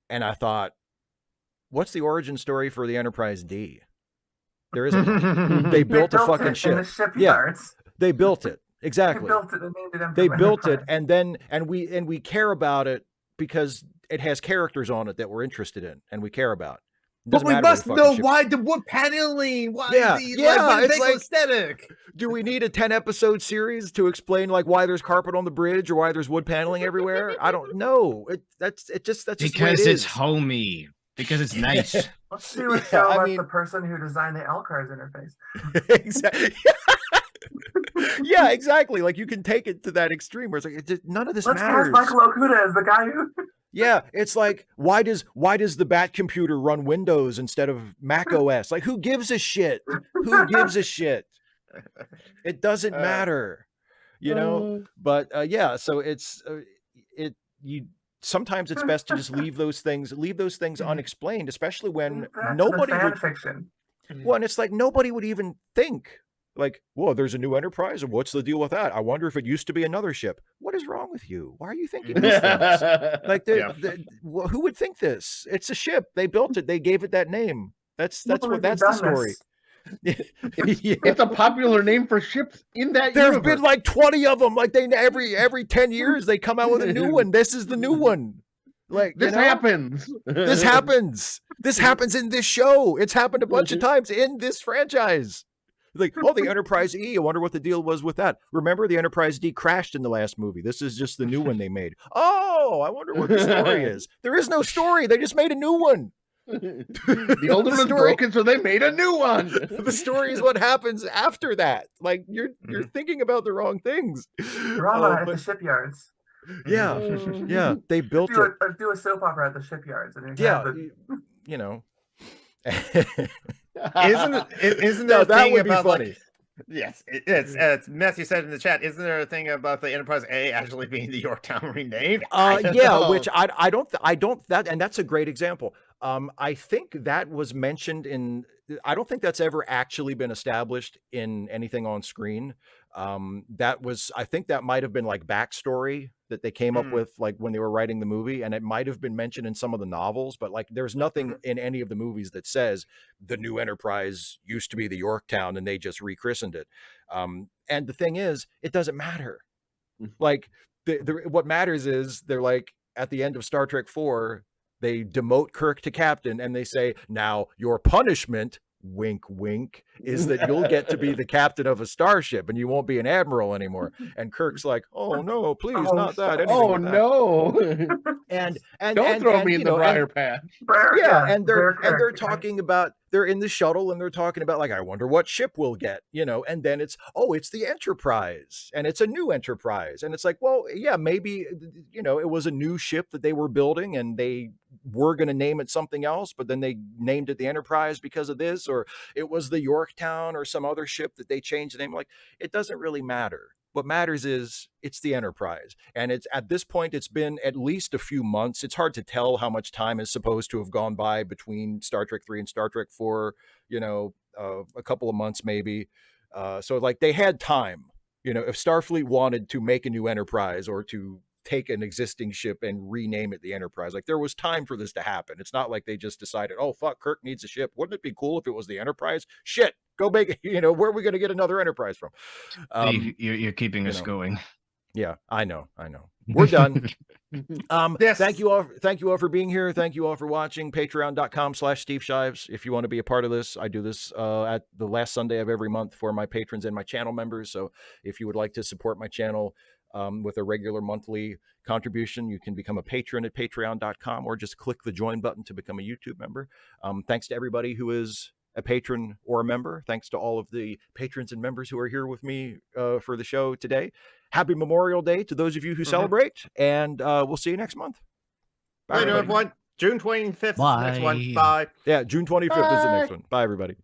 And I thought, what's the origin story for the Enterprise D? There isn't. They built a fucking ship. In the shipyards. They built it. Exactly. They built it and named it Enterprise. They built it, and we care about it because it has characters on it that we're interested in and we care about. But we must know why the wood paneling, why the like, aesthetic. Do we need a 10-episode series to explain like why there's carpet on the bridge or why there's wood paneling everywhere? I don't know. That's just because it's homey. Because it's nice. Let's do a show about the person who designed the LCARS interface. Exactly. Yeah, exactly. Like, you can take it to that extreme where it's like, none of this matters. Let's cast Michael Okuda as the guy who. Yeah, it's like, why does the Bat computer run Windows instead of Mac OS? Like, who gives a shit? Who gives a shit? It doesn't matter, But so it's sometimes it's best to just leave those things unexplained, especially when nobody would. Fiction. Well, and it's like nobody would even think. Like, whoa, there's a new Enterprise, and what's the deal with that? I wonder if it used to be another ship. What is wrong with you? Why are you thinking these things? Like, who would think this? It's a ship. They built it. They gave it that name. That's the story. It's a popular name for ships in that There's universe. Been like 20 of them. Like, they every 10 years they come out with a new one. This is the new one. Like, this happens. This happens. This happens in this show. It's happened a bunch of times in this franchise. Like, the Enterprise E, I wonder what the deal was with that. Remember, the Enterprise D crashed in the last movie. This is just the new one they made. Oh, I wonder what the story is. There is no story. They just made a new one. The old one was broken, so they made a new one. The story is what happens after that. Like, you're thinking about the wrong things. Drama at the shipyards. Yeah. They built do a soap opera at the shipyards, and you know. Isn't there a that thing would be about funny. like? Yes, it's Matthew said in the chat. Isn't there a thing about the Enterprise A actually being the Yorktown renamed? Which I don't and that's a great example. I think that was mentioned in. I don't think that's ever actually been established in anything on screen. I think that might have been like backstory that they came up with like when they were writing the movie, and it might have been mentioned in some of the novels, but like there's nothing in any of the movies that says the new Enterprise used to be the Yorktown and they just rechristened it. And the thing is, it doesn't matter. Like what matters is they're like at the end of Star Trek 4, they demote Kirk to captain and they say, now your punishment, wink, wink, is that you'll get to be the captain of a starship and you won't be an admiral anymore. And Kirk's like, oh no, please, not that. Oh no. And don't throw me in the briar patch. And they're talking about, they're in the shuttle and they're talking about like, I wonder what ship we'll get, and then it's the Enterprise and it's a new Enterprise. And it's like, well, yeah, maybe, it was a new ship that they were building and they were going to name it something else, but then they named it the Enterprise because of this, or it was the Yorktown or some other ship that they changed the name. Like, it doesn't really matter. What matters is it's the Enterprise. And it's at this point, it's been at least a few months. It's hard to tell how much time is supposed to have gone by between Star Trek 3 and Star Trek 4, a couple of months maybe. So like they had time, if Starfleet wanted to make a new Enterprise or to take an existing ship and rename it the Enterprise, like there was time for this to happen. It's not like they just decided, oh, fuck, Kirk needs a ship. Wouldn't it be cool if it was the Enterprise? Shit. Go make it, where are we going to get another Enterprise from? You're keeping us going. Yeah, I know. We're done. Yes. Thank you all for being here. Thank you all for watching. Patreon.com/Steve Shives. If you want to be a part of this, I do this at the last Sunday of every month for my patrons and my channel members. So if you would like to support my channel with a regular monthly contribution, you can become a patron at patreon.com or just click the join button to become a YouTube member. Thanks to everybody who is a patron or a member. Thanks to all of the patrons and members who are here with me for the show today. Happy Memorial Day to those of you who celebrate, and we'll see you next month. Bye, everyone. June 25th is the next one. Bye. Yeah, June 25th is the next one. Bye, everybody.